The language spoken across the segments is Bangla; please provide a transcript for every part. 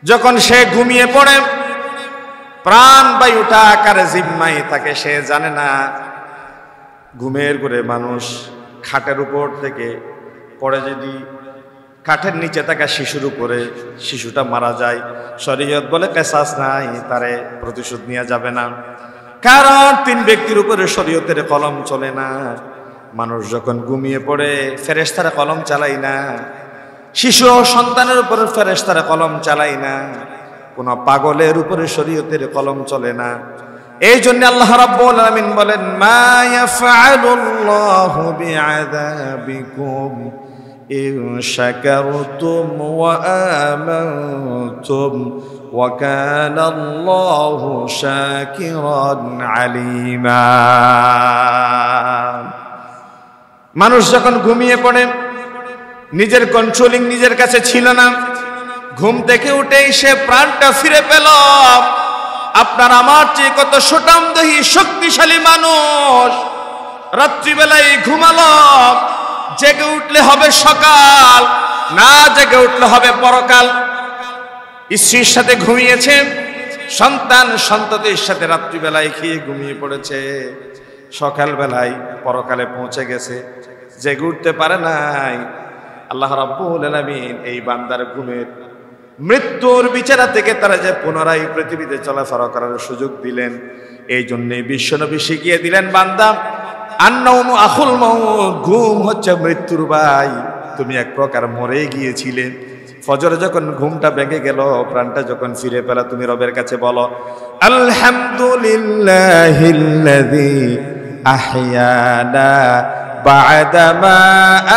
যখন সে ঘুমিয়ে পড়ে, প্রাণ বায়ুটা আকারে জিম্মাই তাকে, সে জানে না ঘুমের ঘরে মানুষ খাটের উপর থেকে পড়ে যদি কাঠের নিচে থাকা শিশুর উপরে শিশুটা মারা যায়, শরীয়ত বলে কিসাস নাই, তারে প্রতিশোধ নেওয়া যাবে না। কারণ 3 ব্যক্তির উপরে শরীয়তের কলম চলে না। মানুষ যখন ঘুমিয়ে পড়ে ফেরেশতারা কলম চালায় না, শিশু ও সন্তানের উপরে ফেরেশতারা কলম চালায় না, কোন পাগলের উপরে শরীয়তের কলম চলে না। এই জন্য আল্লাহ রাব্বুল আলামিন বলেন, মা ইয়াফআলুল্লাহু বিআযাবিকুম ইন শাকারতুম ওয়া আমানতুম ওয়া কানাল্লাহু শাকিরান আলিমা। মানুষ যখন ঘুমিয়ে পড়ে, নিজের কন্ট্রোলিং নিজের কাছে ছিল না, ঘুম থেকে উঠেই সে প্রাণটা ফিরে পেল। আপনার আমার চেয়ে কত সুঠামদেহী শক্তিশালী মানুষ রাত্রিবেলায় ঘুমালো, জেগে উঠলে হবে সকাল, না জেগে উঠলে হবে পরকাল। স্ত্রীর সাথে ঘুমিয়েছে, সন্তান সন্ততির সাথে রাত্রিবেলায় খেয়ে ঘুমিয়ে পড়েছে, সকালবেলায় পরকালে পৌঁছে গেছে, জেগে উঠতে পারে নাই। আল্লাহ রাব্বুল আলামিন এই বান্দার ঘুমের মৃত্যুর বিচারা থেকে তারা যে পুনরায় পৃথিবীতে চলাফেরা করার সুযোগ দিলেন, এই জন্যে বিশ্বনবী শিখিয়ে দিলেন, বান্দা আন্নাউমু আখুল মাউত, ঘুম হচ্ছে মৃত্যুর ভাই। তুমি এক প্রকার মরে গিয়েছিলে, ফজরে যখন ঘুমটা ভেঙে গেল, প্রাণটা যখন ফিরে পেলা, তুমি রবের কাছে বলো আলহামদুলিল্লাহিল্লাযী আহইয়ানা বা'দামা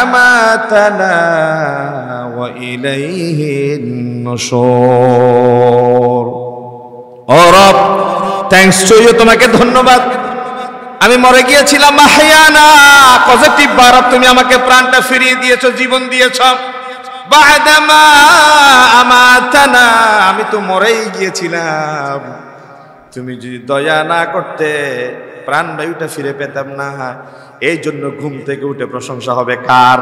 আমাতানা ওয়া ইলাইহিন নুশুর। ও রব, থ্যাঙ্কস টু ইউ, তোমাকে ধন্যবাদ। আমি মরে গিয়েছিলাম, আহইয়ানা পজিটিভ বার, তুমি আমাকে প্রাণটা ফিরিয়ে দিয়েছো, জীবন দিয়েছো। বা'দামা আমাতানা, আমি তো মরেই গিয়েছিলাম, তুমি যদি দয়া না করতে প্রাণ বায়ুটা ফিরে পেতাম না। এই জন্য ঘুম থেকে উঠে প্রশংসা হবে কার?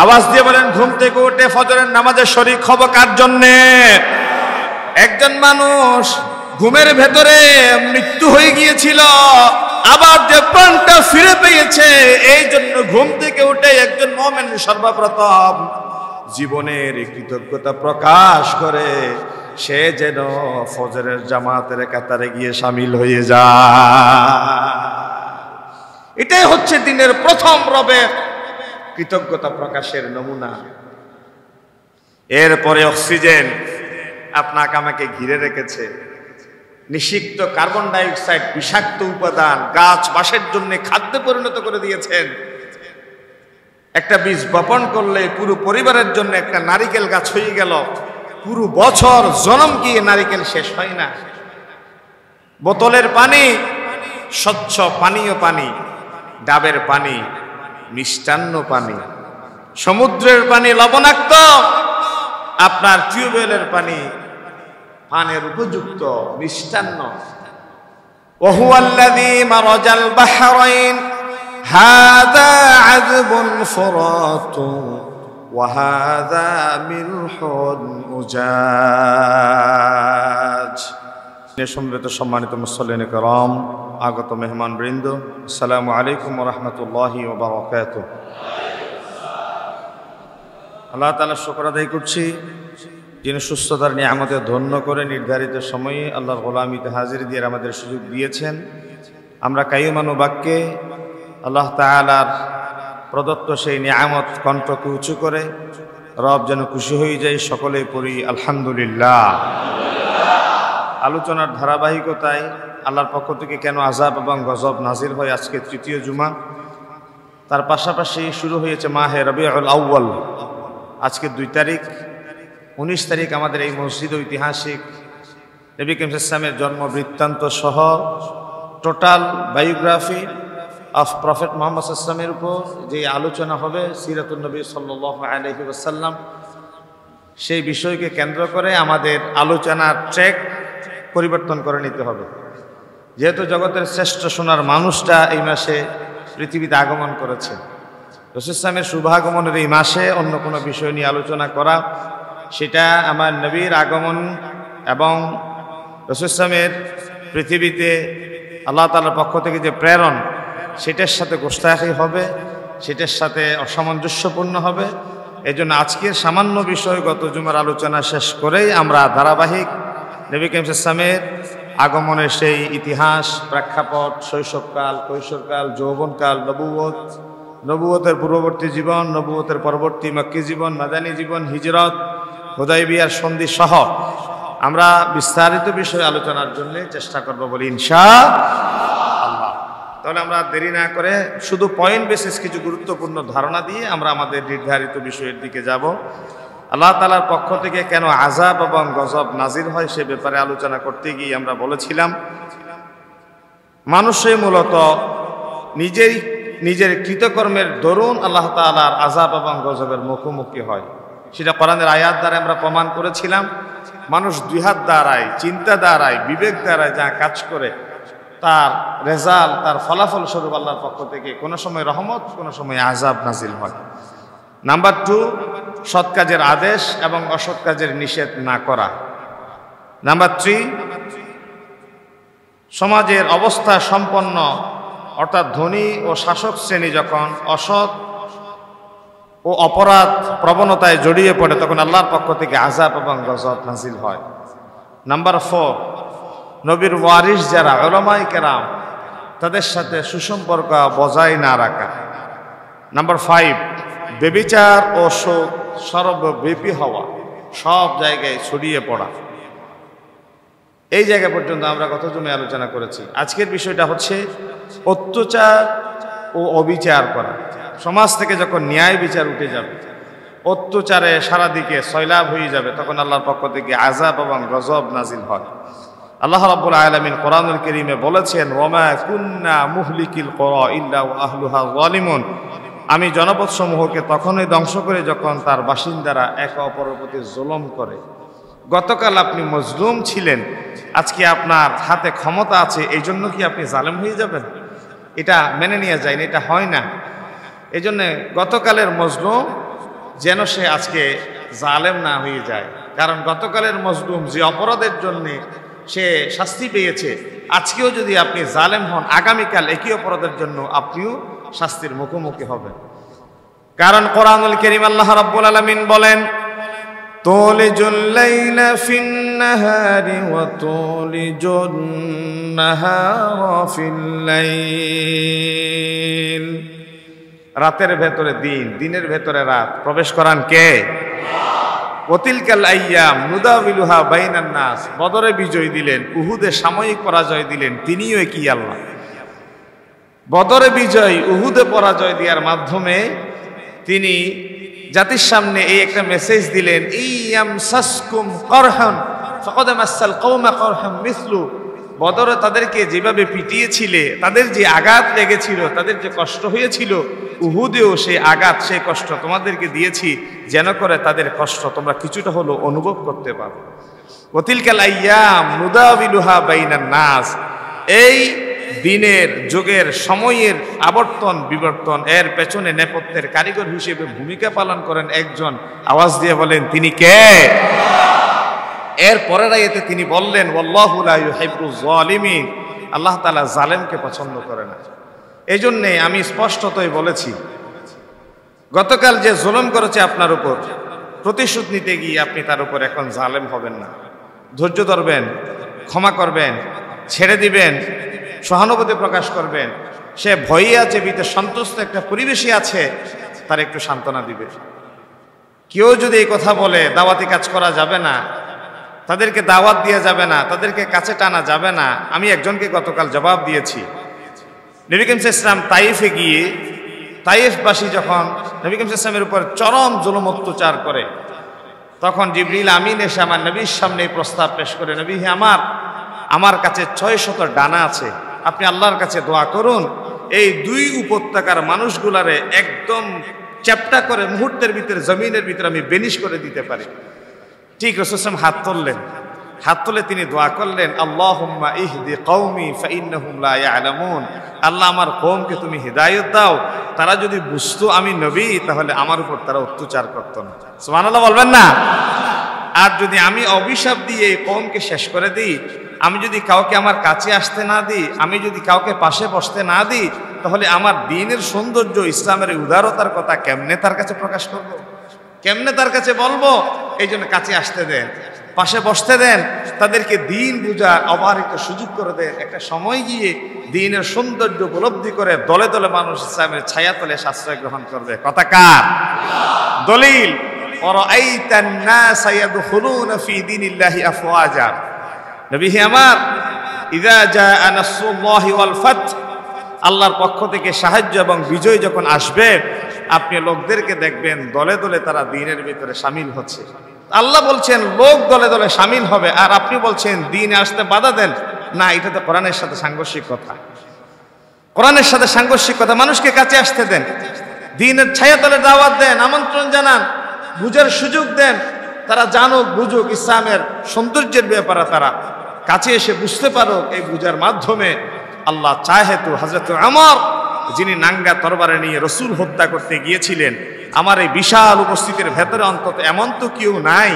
আওয়াজ দিয়ে বলেন, ঘুম থেকে উঠে ফজরের নামাজে শরীক হব কার জন্যে? একজন মানুষ ঘুমের ভেতরে মৃত্যু হয়ে গিয়েছিল, আবার যে প্রাণটা ফিরে পেয়েছে, এই জন্য ঘুম থেকে উঠে একজন মুমিন সর্বপ্রথম জীবনের কৃতজ্ঞতা প্রকাশ করে সে যেন ফজরের জামাতের কাতারে গিয়ে শামিল হয়ে যায়। এটাই হচ্ছে দিনের প্রথম রবের কৃতজ্ঞতা প্রকাশের নমুনা। এরপরে অক্সিজেন আপনাকে আমাকে ঘিরে রেখেছে, নিষিক্ত কার্বন ডাই অক্সাইড বিষাক্ত উপাদান গাছ বাসের জন্য খাদ্যে পরিণত করে দিয়েছেন। একটা বীজ বপন করলে পুরো পরিবারের জন্য একটা নারিকেল গাছ হয়ে গেল, পুরো বছর জনম কি নারিকেল শেষ হয় না। বোতলের পানি স্বচ্ছ পানীয় পানি, ডাবের পানি মিষ্টান্ন পানি, সমুদ্রের পানি লবণাক্ত, আপনার টিউবওয়েলের পানি পানের উপযুক্ত মিষ্টান্ন। ওয়াহুয়াল্লাযী মারাজাল বাহরাইন হাযা আযবুন ফুরাতুন ওয়া হাযা মিলহুন উজাজ। সম্মানিত সম্মানিত মুসল্লিন কিরাম, আগত মেহমান বৃন্দ, আসসালামু আলাইকুম ওয়া রাহমাতুল্লাহি ওয়া বারাকাতুহু। আল্লাহ তাআলার শুকর আদায় করছি, যিনি সুস্থতার নিয়ামতে ধন্য করে নির্ধারিত সময়ে আল্লাহর গোলামিতে হাজির দিয়ে আমাদের সুযোগ দিয়েছেন। আমরা কাইয়ুমানু বাক্যে আল্লাহ তাআলার প্রদত্ত সেই নিয়ামত কণ্ঠকে উঁচু করে রব যেন খুশি হয়ে যায়, সকলেই পড়ি আলহামদুলিল্লাহ। আলোচনার ধারাবাহিকতায় আল্লাহর পক্ষ থেকে কেন আযাব এবং গজব নাজিল হয় আজকে তৃতীয় জুমা, তার পাশাপাশি শুরু হয়েছে মাহে রবিউল আউয়াল, আজকে 2 তারিখ। 19 তারিখ আমাদের এই মসজিদ ঐতিহাসিক নবী করিম সাল্লাল্লাহু আলাইহি ওয়াসাল্লামের জন্ম বৃত্তান্ত সহ total biography of prophet Muhammad সাল্লাল্লাহু আলাইহি ওয়াসাল্লামের উপর যে আলোচনা হবে, সিরাতুন নবী সাল্লাল্লাহু আলাইহি ওয়াসাল্লাম, সেই বিষয়কে কেন্দ্র করে আমাদের আলোচনার ট্র্যাক পরিবর্তন করে নিতে হবে। যেহেতু জগতের শ্রেষ্ঠ সোনার মানুষটা এই মাসে পৃথিবীতে আগমন করেছে, রাসূল সাল্লাল্লাহু আলাইহি ওয়াসাল্লামের শুভাগমনের এই মাসে অন্য কোনো বিষয় নিয়ে আলোচনা করা সেটা আমার নবীর আগমন এবং রাসূল ইসলামের পৃথিবীতে আল্লাহ তাআলার পক্ষ থেকে যে প্রেরণ, সেটার সাথে গোস্তাখি হবে, সেটার সাথে অসামঞ্জস্যপূর্ণ হবে। এই জন্য আজকের সামান্য বিষয়গত জুমার আলোচনা শেষ করেই আমরা ধারাবাহিক নবী করিম সাল্লাল্লাহু আলাইহি ওয়াসাল্লামের আগমনের সেই ইতিহাস, প্রেক্ষাপট, শৈশবকাল, কৈশোরকাল, যৌবনকাল, নবুয়তের পূর্ববর্তী জীবন, নবুয়তের পরবর্তী মক্কি জীবন, মাদানী জীবন, হিজরত, হুদায়বিয়ার সন্ধি সহ আমরা বিস্তারিত বিষয় আলোচনার জন্য চেষ্টা করব বলি ইনশাআল্লাহ। তাহলে আমরা দেরি না করে শুধু পয়েন্ট বেসিস কিছু গুরুত্বপূর্ণ ধারণা দিয়ে আমরা আমাদের নির্ধারিত বিষয়ের দিকে যাব। আল্লাহ তাআলার পক্ষ থেকে কেন আযাব এবং গজব নাজিল হয় সে ব্যাপারে আলোচনা করতে গিয়ে আমরা বলেছিলাম, মানুষই মূলত নিজের কৃতকর্মের দরুন আল্লাহ তাআলার আযাব এবং গজবের মুখোমুখি হয়। সেটা কোরআনের আয়াত দ্বারা আমরা প্রমাণ করেছিলাম। মানুষ দুই হাত দ্বারায়, চিন্তা দ্বারায়, বিবেক দ্বারায় যা কাজ করে তার রেজাল্ট, তার ফলাফল স্বরূপ আল্লাহর পক্ষ থেকে কোনো সময় রহমত, কোনো সময় আযাব নাজিল হয়। নাম্বার 2, সৎ কাজের আদেশ এবং অসৎ কাজের নিষেধ না করা। নাম্বার 3, সমাজের অবস্থা সম্পন্ন অর্থাৎ ধনী ও শাসক শ্রেণী যখন অসৎ ও অপরাধ প্রবণতায় জড়িয়ে পড়ে তখন আল্লাহর পক্ষ থেকে আযাব এবং গজব নাজিল হয়। নাম্বার 4, নবীর ওয়ারিস যারা উলামায়ে কেরাম তাদের সাথে সুসম্পর্ক বজায় না রাখা। নাম্বার 5, ব্যভিচার ও শোক সর্বব্যাপী হওয়া, সব জায়গায় ছড়িয়ে পড়া। এই জায়গা পর্যন্ত আমরা গত জুমায় আলোচনা করেছি। আজকের বিষয়টা হচ্ছে অত্যাচার ও অবিচার করা। সমাজ থেকে যখন ন্যায় বিচার উঠে যাবে, অত্যাচারে সারা দিকে সয়লাভ হয়ে যাবে, তখন আল্লাহর পক্ষ থেকে আযাব এবং গজব নাজিল হয়। আল্লাহ রাব্বুল আলামিন কোরআনুল কারীমে বলেছেন, ওয়ামা কুন্না মুহলিকিল কুরা ইল্লা ওয়া আহলুহা যালিমুন, আমি জনপদসমূহকে তখনই ধ্বংস করে যখন তার বাসিন্দারা একে অপরের প্রতি জুলুম করে। গতকাল আপনি মজলুম ছিলেন, আজকে আপনার হাতে ক্ষমতা আছে, এই জন্য কি আপনি জালেম হয়ে যাবেন? এটা মেনে নেওয়া যায় না, এটা হয় না। এই জন্যে গতকালের মজলুম যেন সে আজকে জালেম না হয়ে যায়। কারণ গতকালের মজলুম যে অপরাধের জন্যে সে শাস্তি পেয়েছে, আজকেও যদি আপনি জালেম হন, আগামীকাল একই অপরাধের জন্য আপনিও শাস্তির মুখোমুখি হবেন। কারণ কোরআনুল কারীম আল্লাহ রাব্বুল আলামিন বলেন, তুলিজুল লাইলা ফিন নাহারি ওয়া তুলিজুন নাহারা ফিল লাইল, রাতের ভেতরে দিন, দিনের ভেতরে রাত প্রবেশ করান কে? ওয়াতিলকাল আইয়াম নুদাবিলুহা বাইনান নাস, বদরে বিজয় দিলেন, উহুদে সাময়িক পরাজয় দিলেন, তিনিও একই আল্লাহ। বদরে বিজয়, উহুদে পরাজয় দেওয়ার মাধ্যমে তিনি জাতির সামনে এই একটা মেসেজ দিলেন, ইয়ামসাসকুম করহান ফাকাদ মাসাল কওমা করহাম মিসলু, বদরে তাদেরকে যেভাবে পিটিয়েছিলে, তাদের যে আঘাত লেগেছিল, তাদের যে কষ্ট হয়েছিল, উহুদেও সেই আঘাত, সেই কষ্ট তোমাদেরকে দিয়েছি, যেন করে তাদের কষ্ট তোমরা কিছুটা হলো অনুভব করতে পারো। ওয়াতিলকাল আইয়াম নুদাবিলুহা বাইনান নাস, এই দিনের, যুগের, সময়ের আবর্তন বিবর্তন, এর পেছনে নেপথ্যের কারিগর হিসেবে ভূমিকা পালন করেন একজন। আওয়াজ দিয়ে বলেন তিনি কে? এর পরের আয়াতে তিনি বললেন, ওয়াল্লাহু লা ইউহিব্বুয যালিমিন, আল্লাহ তাআলা জালেমকে পছন্দ করে না। এই জন্যে আমি স্পষ্টতই বলেছি, গতকাল যে জুলুম করেছে আপনার উপর, প্রতিশোধ নিতে গিয়ে আপনি তার উপর এখন জালেম হবেন না। ধৈর্য ধরবেন, ক্ষমা করবেন, ছেড়ে দিবেন, সহানুভূতি প্রকাশ করবেন। সে ভয়ে আছে, ভিতরে সন্তুষ্ট একটা পরিবেশই আছে, তার একটু সান্ত্বনা দিবে। কেউ যদি এই কথা বলে দাওয়াতি কাজ করা যাবে না, তাদেরকে দাওয়াত দেওয়া যাবে না, তাদেরকে কাছে টানা যাবে না, আমি একজনকে গতকাল জবাব দিয়েছি। নবী করিম সাল্লাল্লাহু আলাইহি ওয়াসাল্লাম তাইফে গিয়ে, তাইফবাসী যখন নবী করিম সাল্লাল্লাহু আলাইহি ওয়াসাল্লামের উপর চরম জুলুম অত্যাচার করে, তখন জিবরিল আমিন এসে আমার নবীর সামনে প্রস্তাব পেশ করে, নবী হে আমার কাছে 600 ডানা আছে, আপনি আল্লাহর কাছে দোয়া করুন, এই 2 উপত্যকার মানুষগুলারে একদম চ্যাপ্টা করে মুহূর্তের ভিতরে জমিনের ভিতরে আমি বেনিশ করে দিতে পারি। ঠিক রাসূল সাল্লাল্লাহু আলাইহি ওয়াসাল্লাম হাত তুললেন, হাত তুলে তিনি দোয়া করলেন, আল্লাহুম্মা ইহদি কওমি ফাইন্নাহুম লা ইয়ালামুন, আল্লাহ আমার কওমকে তুমি হিদায়াত দাও, তারা যদি বুঝতো আমি নবী তাহলে আমার উপর তারা অত্যাচার করতো না। সুবহানাল্লাহ বলবেন না? আর যদি আমি অভিশাপ দিয়ে এই কওমকে শেষ করে দিই, আমি যদি কাউকে আমার কাছে আসতে না দিই, আমি যদি কাউকে পাশে বসতে না দিই, তাহলে আমার দ্বীনের সৌন্দর্য, ইসলামের উদারতার কথা কেমনে তার কাছে প্রকাশ করব, কেমনে তার কাছে বলবো? এই জন্য কাছে আসতে দেন, পাশে বসতে দেন, তাদেরকে দ্বীন বুঝার অবারিত সুযোগ করে দেন। একটা সময় গিয়ে দ্বীনের সৌন্দর্য উপলব্ধি করে দলে দলে মানুষ ইসলামের ছায়া তলে আশ্রয় গ্রহণ করবে। কথা কার? দলিল ওয়ারাআইতান নাস ইয়াদখুলুনা ফি দীনিল্লাহি আফওয়াজা। নবী আমার, ইযা জাআ নাসরুল্লাহি ওয়াল ফাত, আল্লাহর পক্ষ থেকে সাহায্য এবং বিজয় যখন আসবে, আপনি লোকদেরকে দেখবেন দলে দলে তারা দ্বীনের ভিতরে শামিল হচ্ছে। আল্লাহ বলছেন লোক দলে দলে শামিল হবে, আর আপনি বলছেন দ্বীনে আসতে বাধা দেন। না, এটা তো কোরআনের সাথে সাংঘর্ষিক কথা। কোরআনের সাথে সাংঘর্ষিক কথা। মানুষকে কাছে আসতে দেন, দ্বীনের ছায়াতলে দাওয়াত দেন, আমন্ত্রণ জানান, বুঝার সুযোগ দেন। তারা জানুক, বুঝুক ইসলামের সৌন্দর্যের ব্যাপারে, তারা কাছে এসে বুঝতে পারুক। এই বুঝার মাধ্যমে আল্লাহ চায় হেতু হযরত ওমর, যিনি নাঙ্গা তরবারে নিয়ে রসুল হত্যা করতে গিয়েছিলেন, আমার এই বিশাল উপস্থিতির ভেতরে অন্তত এমন তো কেউ নাই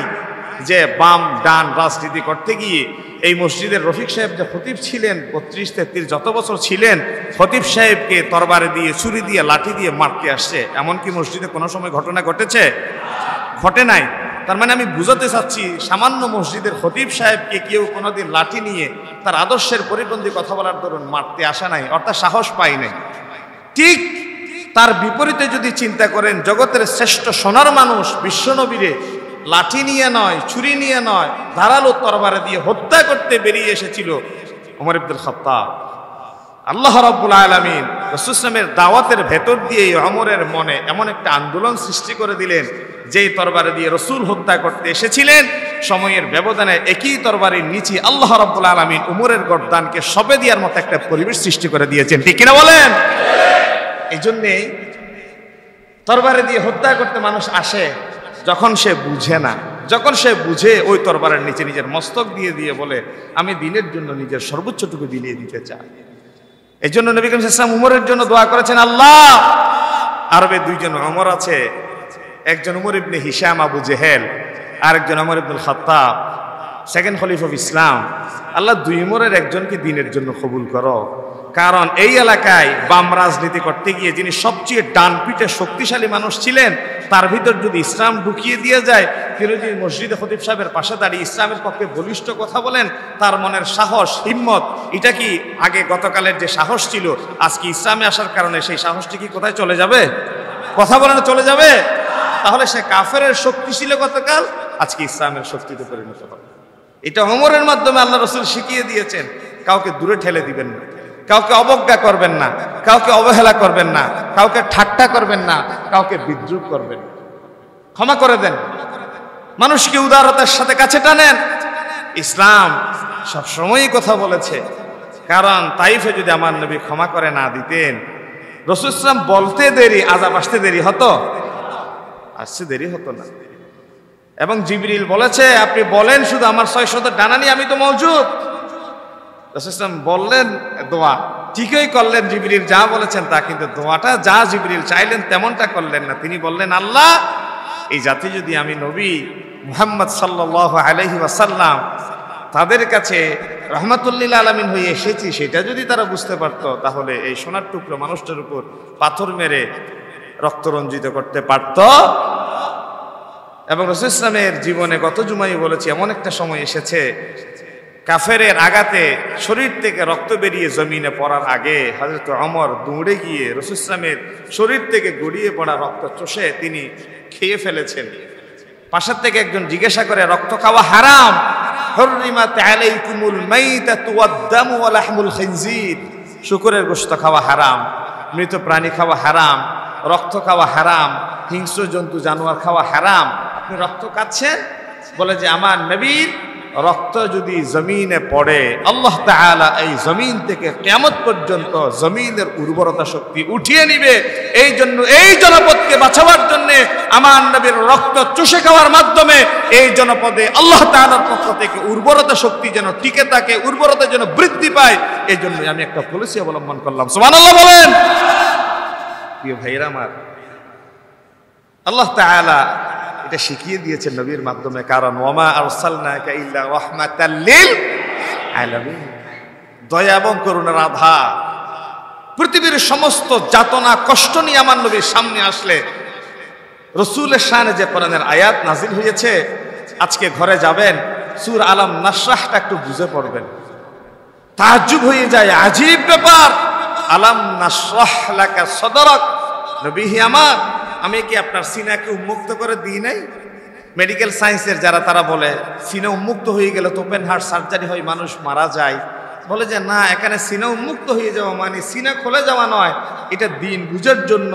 যে বাম ডান রাজনীতি করতে গিয়ে এই মসজিদের রফিক সাহেব যে খতিব ছিলেন 32-33 যত বছর ছিলেন, খতিব সাহেবকে তরবারে দিয়ে, ছুরি দিয়ে, লাঠি দিয়ে মারতে আসছে। এমনকি মসজিদে কোনো সময় ঘটনা ঘটেছে? ঘটে নাই। তার মানে আমি বুঝাতে চাচ্ছি, সামান্য মসজিদের খতিব সাহেবকে কেউ কোনোদিন লাঠি নিয়ে তার আদর্শের পরিপন্থী কথা বলার দরুন মারতে আসা নাই, অর্থাৎ সাহস পাই নাই। ঠিক তার বিপরীতে যদি চিন্তা করেন, জগতের শ্রেষ্ঠ সোনার মানুষ বিশ্বনবীরে লাঠি নিয়ে নয়, ছুরি নিয়ে নয়, ধারালো তরবারে দিয়ে হত্যা করতে বেরিয়ে এসেছিল ওমর ইবনুল খাত্তাব। আল্লাহ রাব্বুল আলামিন রাসূল সাল্লাল্লাহু আলাইহি দাওয়াতের ভেতর দিয়ে ওমরের মনে এমন একটা আন্দোলন সৃষ্টি করে দিলেন, যেই তরবারে দিয়ে রসুল হত্যা করতে এসেছিলেন, সময়ের ব্যবধানে একই তরবারির নিচে আল্লাহ রাব্বুল আলামিন ওমরের গর্দানকে সবে দেওয়ার মতো একটা পরিবেশ সৃষ্টি করে দিয়েছেন। ঠিক কিনা বলেন? এই জন্যেই তরবারে দিয়ে হত্যা করতে মানুষ আসে যখন সে বুঝে না। যখন সে বুঝে, ওই তরবারের নিচে নিজের মস্তক দিয়ে দিয়ে বলে, আমি দ্বীনের জন্য নিজের সর্বোচ্চটুকু বিলিয়ে দিতে চাই। এই জন্য নবী করিম সাল্লাল্লাহু আলাইহি ওয়াসাল্লাম উমরের জন্য দোয়া করেছেন, আল্লাহ, আরবে দুইজন ওমর আছে, একজন উমর ইবনে হিশাম আবু জেহেল, আরেকজন ওমর ইবনুল Khattab, second Khalifa of Islam. আল্লাহ, দুই উমরের একজনকে দ্বীনের জন্য কবুল করো। কারণ এই এলাকায় বাম রাজনীতি করতে গিয়ে যিনি সবচেয়ে ডান পিঠে শক্তিশালী মানুষ ছিলেন, তার ভিতর যদি ইসলাম ঢুকিয়ে দিয়ে যায়, তিনি যদি মসজিদে খতিব সাহেবের পাশে দাঁড়িয়ে ইসলামের পক্ষে বলিষ্ঠ কথা বলেন, তার মনের সাহস, হিম্মত, এটা কি আগে গতকালের যে সাহস ছিল, আজকে ইসলামে আসার কারণে সেই সাহসটি কি কোথায় চলে যাবে? কথা বলেন, চলে যাবে? তাহলে সে কাফেরের শক্তি ছিল গতকাল, আজকে ইসলামের শক্তিতে পরিণত হবে। এটা ওমরের মাধ্যমে আল্লাহ রাসূল শিখিয়ে দিয়েছেন। কাউকে দূরে ঠেলে দিবেন না, কাউকে অবজ্ঞা করবেন না, কাউকে অবহেলা করবেন না, কাউকে ঠাট্টা করবেন না, কাউকে বিদ্রুপ করবেন, ক্ষমা করে দেন, মানুষকে উদারতার সাথে কাছে টানেন। ইসলাম সবসময়ই কথা বলেছে। কারণ তাইফে যদি আমার নবী ক্ষমা করে না দিতেন, রাসূল ইসলাম বলতে দেরি, আযাব আসতে দেরি হতো? আসতে দেরি হতো না। এবং জিবরিল বলেছে, আপনি বলেন শুধু, আমার 600 ডানা নিয়ে আমি তো মওজুদ। রাসূল ইসলাম বললেন দোয়া, ঠিকই করলেন, জিবরিল যা বলেছেন তা, কিন্তু দোয়াটা যা জিবরিল চাইলেন তেমনটা করলেন না। তিনি বললেন, আল্লাহ, এই জাতি যদি আমি নবী মুহাম্মদ সাল্লাল্লাহু আলাইহি ওয়াসাল্লাম তাদের কাছে রহমাতুল লিল আলামিন হয়ে এসেছি, সেটা যদি তারা বুঝতে পারতো, তাহলে এই সোনার টুকরো মানুষটার উপর পাথর মেরে রক্ত রঞ্জিত করতে পারত। এবং রাসূল ইসলামের জীবনে গত জুমায় বলেছি, এমন একটা সময় এসেছে, কাফেরের আঘাতে শরীর থেকে রক্ত বেরিয়ে জমিনে পড়ার আগে হযরত ওমর দৌড়ে গিয়ে রাসূল ইসলামের শরীর থেকে গড়িয়ে পড়া রক্ত চষে তিনি খেয়ে ফেলেছেন। পাশের থেকে একজন জিজ্ঞাসা করে, রক্ত খাওয়া হারাম, হুররিমাত আলাইকুমুল মাইতাতু ওয়াদ-দামু ওয়া লাহমুল খিনজির, শুকরের গোশত খাওয়া হারাম, মৃত প্রাণী খাওয়া হারাম, রক্ত খাওয়া হারাম, হিংস্র জন্তু জানোয়ার খাওয়া হারাম। আপনি রক্ত খাচ্ছেন? বলে যে আমার নবীর রক্ত যদি জমিনে পড়ে, আল্লাহ তাআলা এই জমিন থেকে কিয়ামত পর্যন্ত জমিনের উর্বরতা শক্তি উঠিয়ে নিবে। এই জন্য এই জনপদকে বাঁচাবার জন্য আমার নবীর রক্ত চুষে খাওয়ার মাধ্যমে এই জনপদে আল্লাহ তাআলার পক্ষ থেকে উর্বরতা শক্তি যেন টিকে থাকে, উর্বরতা যেন বৃদ্ধি পায়, এই জন্য আমি একটা পলিসি অবলম্বন করলাম। সুবহানাল্লাহ বলেন। প্রিয় ভাইরা আমার, আল্লাহ তাআলা এটা শিখিয়ে দিয়েছেন নবীর মাধ্যমে, কারণ ওয়ামা আরসালনাকা ইল্লা রাহমাতাল লিল আলামিন, দয়া এবং করুণার আধার। পৃথিবীর সমস্ত যাতনা কষ্ট নিয়ে আমার নবীর সামনে আসলে রসুলের শানে যে কোরআনের আয়াত নাজিল হয়েছে, আজকে ঘরে যাবেন সূরা আলাম নাশরাহটা একটু বুঝে পড়বেন, তাজ্জুব হয়ে যায়, আজীব ব্যাপার। আলাম নাশরাহ লাকা সদরক, নবী আমার, আমি কি আপনার সিনাকে উন্মুক্ত করে দিই নাই? মেডিকেল সায়েন্সের যারা তারা বলে সিনা উন্মুক্ত হয়ে গেলে তো ওপেন হার্ট সার্জারি হয়, মানুষ মারা যায়। বলে যে না, এখানে সিনা উন্মুক্ত হয়ে যাওয়া মানে সিনা খুলে যাওয়া নয়, এটা দিন বুঝার জন্য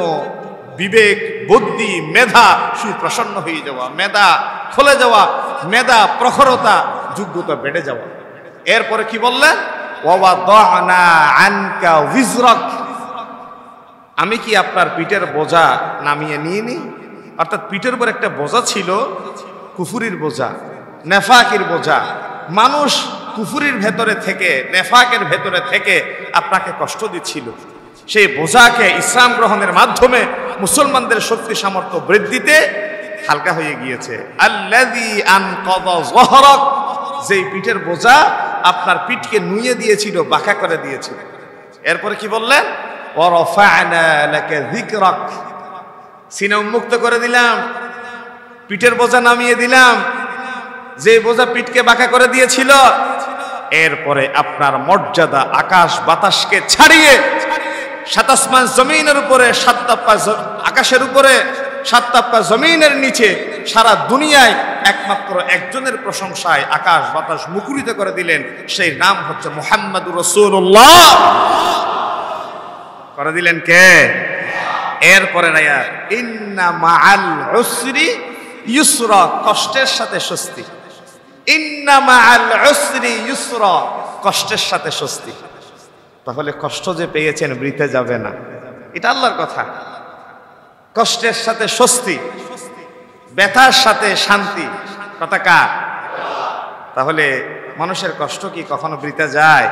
বিবেক, বুদ্ধি, মেধা সুপ্রসন্ন হয়ে যাওয়া, মেধা খুলে যাওয়া, মেধা প্রখরতা, যোগ্যতা বেড়ে যাওয়া। এরপরে কি বললেন? ওয়াওয়াদানা আনকা উযরাক, আমি কি আপনার পিঠের বোঝা নামিয়ে নিয়ে নি? অর্থাৎ পিঠের উপর একটা বোঝা ছিল, কুফুরির বোঝা, নেফাকের বোঝা। মানুষ কুফুরির ভেতরে থেকে, নেফাকের ভেতরে থেকে আপনাকে কষ্ট দিচ্ছিল। সেই বোঝাকে ইসলাম গ্রহণের মাধ্যমে মুসলমানদের শক্তি সামর্থ্য বৃদ্ধিতে হালকা হয়ে গিয়েছে। আল্লাযী আনকাযা যহরাক, যেই পিঠের বোঝা আপনার পিঠকে নুয়ে দিয়েছিল, বাঁকা করে দিয়েছিল। এরপরে কি বললেন? ওয়ারাফা'না লাকা যিকরাক, সিনা উন্মুক্ত করে দিলাম, পিঠের বোঝা নামিয়ে দিলাম, যে বোঝা পিঠকে বাঁকা করে দিয়েছিল। এরপরে আপনার মর্যাদা আকাশ বাতাসকে ছাড়িয়ে, সাত আসমান জমিনের উপরে, সাত তাপ্পা আকাশের উপরে, সাত তাপ্পা জমিনের নিচে, সারা দুনিয়ায় একমাত্র একজনের প্রশংসায় আকাশ বাতাস মুখরিত করে দিলেন। সেই নাম হচ্ছে মুহাম্মাদুর রাসূলুল্লাহ। করে দিলেন কে? এরপরে আয়াত, ইন্না মাআল উসরি ইউসরা, কষ্টের সাথে স্বস্তি। ইন্না মাআল উসরি ইউসরা, কষ্টের সাথে স্বস্তি। তাহলে কষ্ট যে পেয়েছেন বৃথা যাবে না, এটা আল্লাহর কথা। কষ্টের সাথে স্বস্তি, ব্যথার সাথে শান্তি, কথা কার? তাহলে মানুষের কষ্ট কি কখনো বৃথা যায়?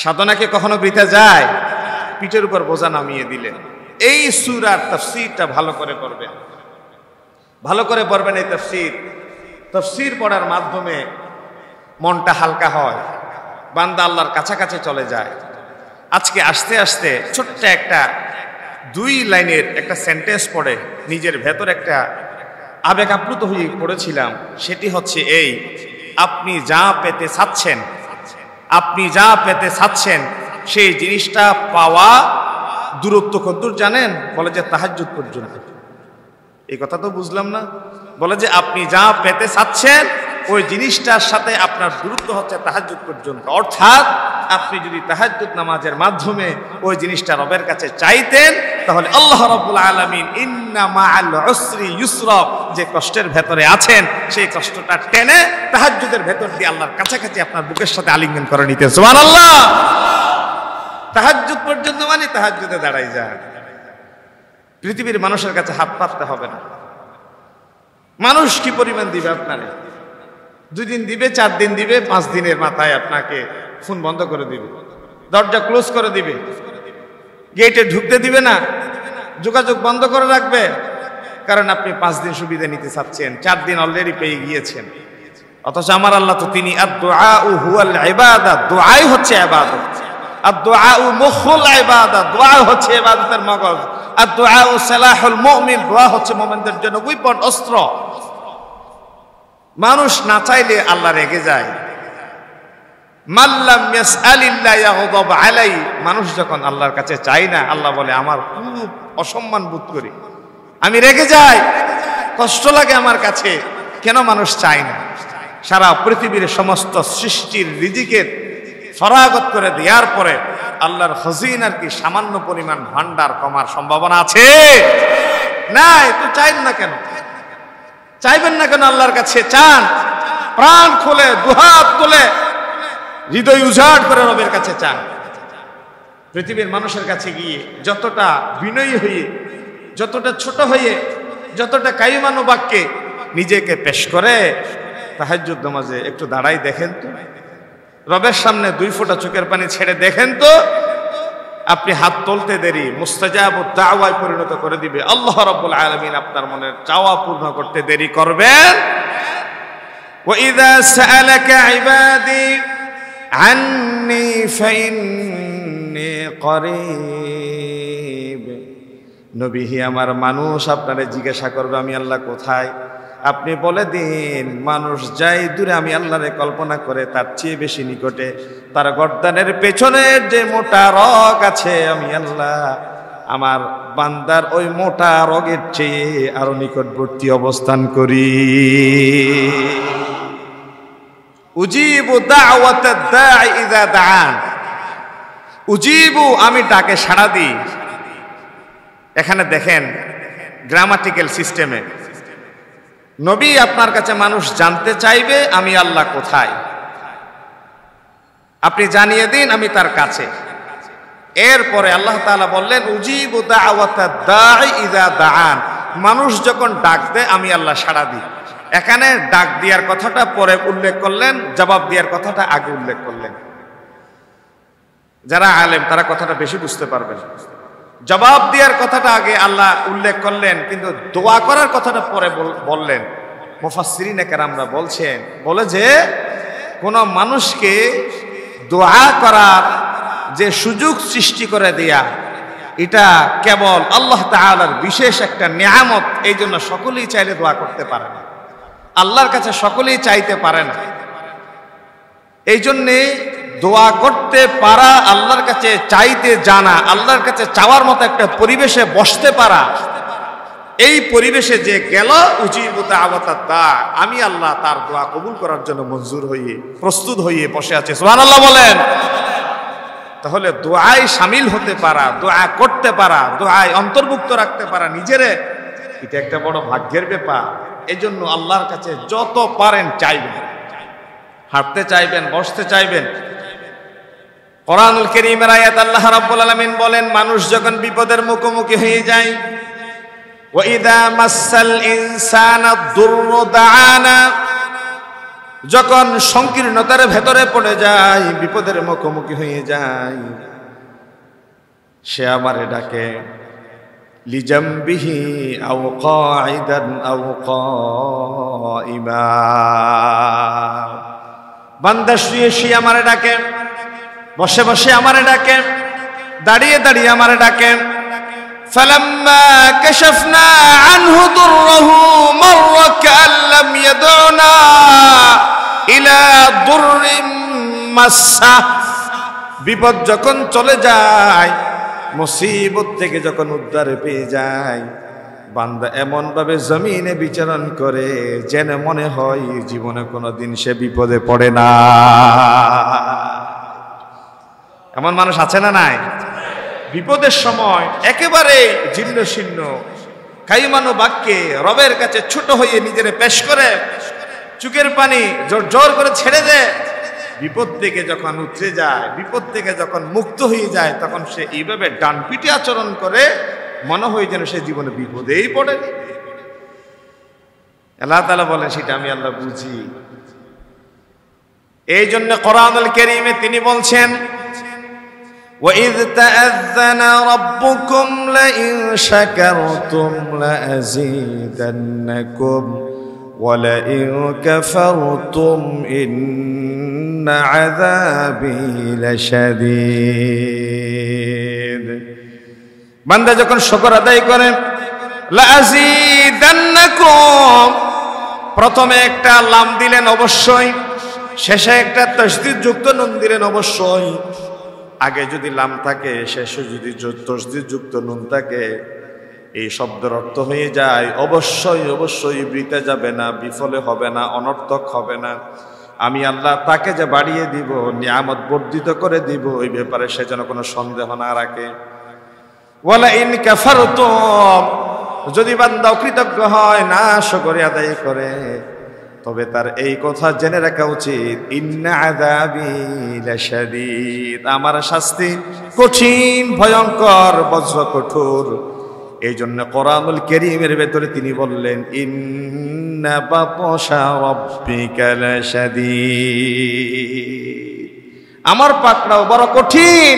সাধনা কি কখনো বৃথা যায়? পিঠের উপর বোঝা নামিয়ে দিলেন। এই সূরার তাফসীরটা ভালো করে পড়বেন, ভালো করে পড়বেন। এই তাফসীর পড়ার মাধ্যমে মনটা হালকা হয়, বান্দা আল্লাহর কাছাকাছি চলে যায়। আজকে আস্তে আস্তে ছোট্ট একটা 2 লাইনের একটা সেন্টেন্স পড়ে নিজের ভেতর একটা আবেগ আপ্লুত হয়ে পড়েছিলাম। সেটি হচ্ছে এই, আপনি যা পেতে চাচ্ছেন, আপনি যা পেতে চাচ্ছেন সেই জিনিসটা পাওয়া দূরত্ব কতদূর জানেন? বলে যে তাহাজ্জুদ পর্যন্ত। এই কথা তো বুঝলাম না। বলে যে আপনি যা পেতে চাচ্ছেন ওই জিনিসটার সাথে আপনার দূরত্ব হচ্ছে তাহাজ্জুদ পর্যন্ত। অর্থাৎ আপনি যদি তাহাজ্জুদ নামাজের মাধ্যমে ওই জিনিসটা রবের কাছে চাইতেন, তাহলে আল্লাহ রাব্বুল আলামিন ইন্না মাআল উসরি ইউসরা, যে কষ্টের ভেতরে আছেন সেই কষ্টটা টেনে তাহাজ্জুদের ভেতর দিয়ে আল্লাহর কাছাকাছি আপনার বুকের সাথে আলিঙ্গন করে নিতেন। সুবহানাল্লাহ। তাহাজ্জুদ পর্যন্ত মানে তাহাজ্জুদে দাঁড়াই যায়। পৃথিবীর মানুষের কাছে হাত পাততে হবে না। মানুষ কি পরিমাণ দিবে আপনারে? 2 দিন দিবে, 4 দিন দিবে, 5 দিনের মাথায় আপনাকে ফোন বন্ধ করে দিবে, দরজা ক্লোজ করে দিবে, গেটে ঢুকতে দিবে না, যোগাযোগ বন্ধ করে রাখবে। কারণ আপনি 5 দিন সুবিধা নিতে চাচ্ছেন, 4 দিন অলরেডি পেয়ে গিয়েছেন। অথচ আমার আল্লাহ তো তিনি আদ-দুআউ হুয়াল ইবাদা, দোয়াই হচ্ছে ইবাদত। আদ-দুআউ মুখুল ইবাদা, দোয়া হচ্ছে ইবাদতের মগজ। আদ-দুআউ সালাহুল মুমিন, দোয়া হচ্ছে মুমিনদের জন্য উইপন, অস্ত্র। মানুষ না চাইলে আল্লাহ রেগে যায়। মাল্লাম ইয়াসআলিল্লাহ ইয়াগদাব আলাই, মানুষ যখন আল্লাহর কাছে চাই না, আল্লাহ বলে আমার খুব অসম্মান বোধ করি, আমি রেগে যাই, কষ্ট লাগে আমার কাছে। কেন মানুষ চায় না? সারা পৃথিবীর সমস্ত সৃষ্টির রিজিকের ফরাগত করে দেওয়ার পরে আল্লাহর খজিনার কি সামান্য পরিমাণ ভান্ডার কমার সম্ভাবনা আছে? নাই। তো চাইন না কেন? চাইবেন না কেন? আল্লাহর কাছে চান, প্রাণ খুলে, দুহাত তুলে, হৃদয় উজাড় করে রবের কাছে চান। পৃথিবীর মানুষের কাছে গিয়ে যতটা বিনয়ী হয়ে, যতটা ছোট হয়ে, যতটা কায়িমানু বাক্যে নিজেকে পেশ করে, তাহাজ্জুদ নামাজে একটু দাঁড়াই দেখেন তো, রবের সামনে 2 ফোঁটা চোখের পানি ছেড়ে দেখেন তো, আপনি হাত তুলতে দেরি মুস্তাজাবুদ দাওয়ায় পরিণত করে দিবে। আল্লাহ রাব্বুল আলামিন আপনার মনের চাওয়া পূর্ণ করতে দেরি করবেন। ওয়া ইযা সাআলাকা ইবাদি আন্নী ফাইন্নী করিব। নবী হি আমার মানুষ আপনারে জিজ্ঞাসা করবে আমি আল্লাহ কোথায়, আপনি বলে দিন মানুষ যাই দূরে আমি আল্লাহরে কল্পনা করে তার চেয়ে বেশি নিকটে, তার গর্দানের পেছনের যে মোটা রগ আছে আমি আল্লাহ আমার বান্দার ওই মোটা রগের চেয়ে আরো নিকটবর্তী অবস্থান করি। উজিবু দাওয়াতাদ দাঈ ইযা দাআন। উজিবু আমি ডাকে সাড়া দিই। এখানে দেখেন গ্রামাটিক্যাল সিস্টেমে নবী আপনার কাছে মানুষ জানতে চাইবে আমি আল্লাহ কোথায়, আপনি জানিয়ে দিন আমি তার কাছে। এরপরে আল্লাহ তাআলা বললেন উজিবু দাওয়াতাদ দাঈ ইযা দাআন। মানুষ যখন ডাক দেয় আমি আল্লাহ সাড়া দিই। এখানে ডাক দেওয়ার কথাটা পরে উল্লেখ করলেন, জবাব দেওয়ার কথাটা আগে উল্লেখ করলেন। যারা আলেম তারা কথাটা বেশি বুঝতে পারবেন। জবাব দেওয়ার কথাটা আগে আল্লাহ উল্লেখ করলেন, কিন্তু দোয়া করার কথাটা পরে বললেন। মুফাসসিরিনে কেরামরা বলছেন বলে যে কোন মানুষকে দোয়া করার যে সুযোগ সৃষ্টি করে দেয়া এটা কেবল আল্লাহ তাআলার বিশেষ একটা নিয়ামত। এই জন্য সকলেই চাইলে দোয়া করতে পারে না, আল্লাহর কাছে সকলেই চাইতে পারে না। এই জন্যে দোয়া করতে পারা, আল্লাহর কাছে চাইতে জানা, আল্লাহর কাছে চাওয়ার মতো একটা পরিবেশে বসতে পারা, এই পরিবেশে যে গেল উজিবু দাওয়াতাদ দাঈ, আমি আল্লাহ তার দোয়া কবুল করার জন্য মঞ্জুর হয়ে প্রস্তুত হয়ে বসে আছে। সুবহানাল্লাহ বলেন। তাহলে দোয়ায় শামিল হতে পারা, দোয়া করতে পারা, দোয়ায় অন্তর্ভুক্ত রাখতে পারা নিজেরে, এটা একটা বড় ভাগ্যের ব্যাপার। এই জন্য আল্লাহর কাছে যত পারেন চাইবেন, হাঁটতে চাইবেন, বসতে চাইবেন। কোরআনুল কারীমের আয়াত আল্লাহ রাব্বুল আলামিন বলেন মানুষ যখন বিপদের মুখোমুখি হয়ে যায়, ওয়া ইযা মাসাল ইনসানা দুররু দাআনা, যখন সংকীর্ণতার ভেতরে পড়ে যায়, বিপদের মুখোমুখি হয়ে যায়, সে আমারে ডাকে লিজামবিহি আও কাঈদান আও কাইমা। বান্দা শুয়ে শুয়ে আমারে ডাকে, বসে বসে আমারে ডাকে, দাঁড়িয়ে দাঁড়িয়ে আমারে ডাকে। ফালাম্মা কাশাফনা আনহু দুররহু মাররা কাআন লাম ইয়াদউনা ইলা দুররিম মাসসা। বিপদ যখন চলে যায়, মুসিবত থেকে যখন উদ্ধার পেয়ে যায়, বান্দা এমন ভাবে জমিনে বিচরণ করে যেন মনে হয় জীবনে কোনোদিন সে বিপদে পড়ে না। এমন মানুষ আছে না নাই? বিপদের সময় একেবারে জীর্ণ শীর্ণ কাইমানো বাক্যে রবের কাছে ছোট হয়ে নিজের পেশ করে চোখের পানি জোর জোর করে ছেড়ে দেয়। বিপদ থেকে যখন উতরে যায়, বিপদ থেকে যখন মুক্ত হয়ে যায়, তখন সে এইভাবে ডান পিঠে আচরণ করে মনে হয় যেন সে জীবনে বিপদেই পড়েনি। আল্লাহ তাআলা বলেন সেটা আমি আল্লাহ বুঝি। এই জন্য কোরআনুল কারীমে তিনি বলছেন وَإِذْ تَأَذَّنَ رَبُّكُمْ لَئِنْ شَكَرْتُمْ لَأَزِيدَنَّكُمْ وَلَئِنْ كَفَرْتُمْ إِنَّ عَذَابِي لَشَدِيدٌ। বান্দা যখন শুকর আদায় করে লাযীদান্নাকুম, প্রথমে একটা লাম দিলেন অবশ্যই, শেষে একটা তাসদীদ যুক্ত নুন দিলেন অবশ্যই। আগে যদি লাম থাকে, শেষে যদি তাসদীদ যুক্ত নুন থাকে, এই শব্দের অর্থ হয়ে যায় অবশ্যই অবশ্যই বৃথা যাবে না, বিফলে হবে না, অনর্থক হবে না। আমি আল্লাহ তাকে যে বাড়িয়ে দিব, নিয়ামত বর্ধিত করে দিব, ওই ব্যাপারে সে যেন কোনো সন্দেহ না রাখে। ওয়ালা ইন কাফারতুম, যদি বান্দা অকৃতজ্ঞ হয়, না শুকর আদায় করে, তবে তার এই কথা জেনে রাখা উচিত ইন্না আযাবি লাশাদীদ, আমার শাস্তি কঠিন, ভয়ঙ্কর, বজ্র কঠোর। এই জন্য কোরআনুল কারীমের ভেতরে তিনি বললেন ইন্না বাতশা রাব্বিকা লাশাদীদ, আমার পাকড়াও বড় কঠিন।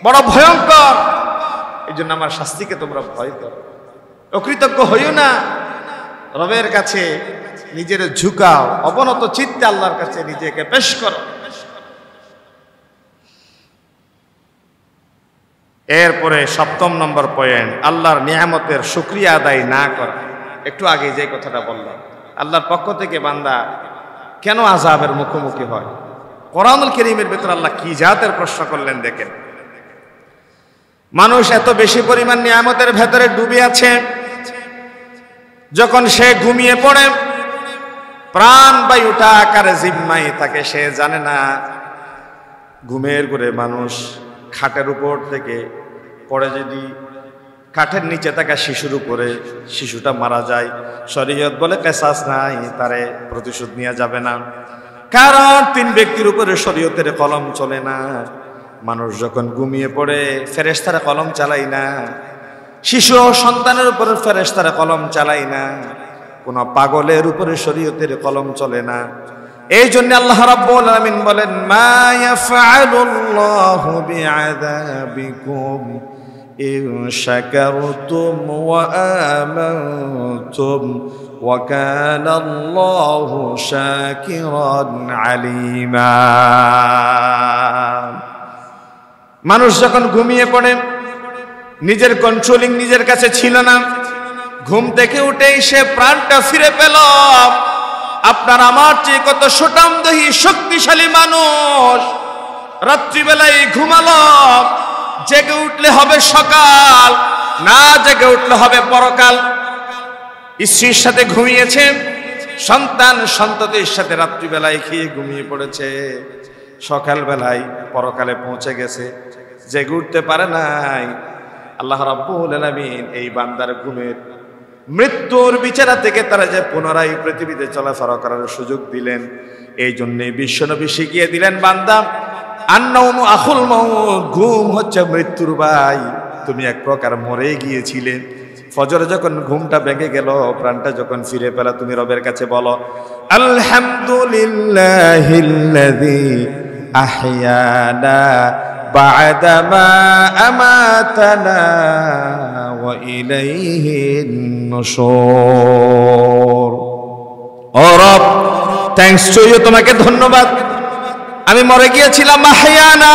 বড় ভয়ঙ্কর। এই জন্য আমার শাস্তিকে তোমরা ভয় করো। অকৃতজ্ঞ হইও না, রবের কাছে নিজের ঝুঁকাও, অবনত চিত্তে আল্লাহর কাছে নিজেকে পেশ করো। এরপরে 7 নম্বর পয়েন্ট, আল্লাহর নিয়ামতের শুকরিয়া আদায় না করা। একটু আগে যে কথাটা বললাম, আল্লাহর পক্ষ থেকে বান্দা কেন আযাবের মুখোমুখি হয়। কোরআনুল কারীমের ভিতরে আল্লাহ কি জাতের প্রশ্ন করলেন দেখেন। মানুষ এত বেশি পরিমাণ নিয়ামতের ভেতরে ডুবে আছে, যখন সে ঘুমিয়ে পড়ে প্রাণ বায়ুটা আকারে জিম্মায় থাকে, সে জানে না ঘুমের ঘরে মানুষ খাটের উপর থেকে পড়ে যদি কাঠের নিচে থাকা শিশুর উপরে শিশুটা মারা যায়, শরীয়ত বলে কিসাস নাই, তারে প্রতিশোধ নেওয়া যাবে না, কারণ 3 ব্যক্তির উপরে শরীয়তের কলম চলে না। মানুষ যখন ঘুমিয়ে পড়ে ফেরেশতারা কলম চালায় না, শিশু ও সন্তানের উপরে ফেরেশতারা কলম চালায় না, কোন পাগলের উপরে শরীয়তের কলম চলে না। এই জন্য আল্লাহ রাব্বুল আলামিন বলেন, মা ইয়াফআলুল্লাহু বিআযাবিকুম ইন শাকারতুম ওয়া আমানতুম ওয়া কানাল্লাহু শাকিরান আলিমা। মানুষ যখন ঘুমিয়ে পড়ে নিজের কন্ট্রোলিং নিজের কাছে ছিল না, ঘুম থেকে উঠেই সে প্রাণটা ফিরে পেল। আপনার আমার চেয়ে কত সুঠামদেহী শক্তিশালী মানুষ রাত্রিবেলায় ঘুমালো, জেগে উঠলে হবে সকাল, না জেগে উঠলে হবে পরকাল। স্ত্রীর সাথে ঘুমিয়েছে, সন্তান সন্ততির সাথে রাত্রিবেলায় খেয়ে ঘুমিয়ে পড়েছে, সকালবেলায় পরকালে পৌঁছে গেছে, জেগে উঠতে পারে নাই। আল্লাহ রাব্বুল আলামিন এই বান্দার ঘুমের মৃত্যুর বিচারা থেকে তারা যে পুনরায় পৃথিবীতে চলাফেরা করার সুযোগ দিলেন, এই জন্যই বিশ্বনবী শিখিয়ে দিলেন, বান্দা আন্নাউমু আখুল মাউত, ঘুম হচ্ছে মৃত্যুর ভাই। তুমি এক প্রকার মরে গিয়েছিলে, ফজরে যখন ঘুমটা ভেঙে গেল, প্রাণটা যখন ফিরে পেলা, তুমি রবের কাছে বলো আলহামদুলিল্লাহিল্লাযী আহইয়ানা বা'দামা আমাতানা ওয়া ইলাইহিন নুশুর। ও রব, থ্যাঙ্কস টু ইউ, তোমাকে ধন্যবাদ। আমি মরে গিয়েছিলাম, আহইয়ানা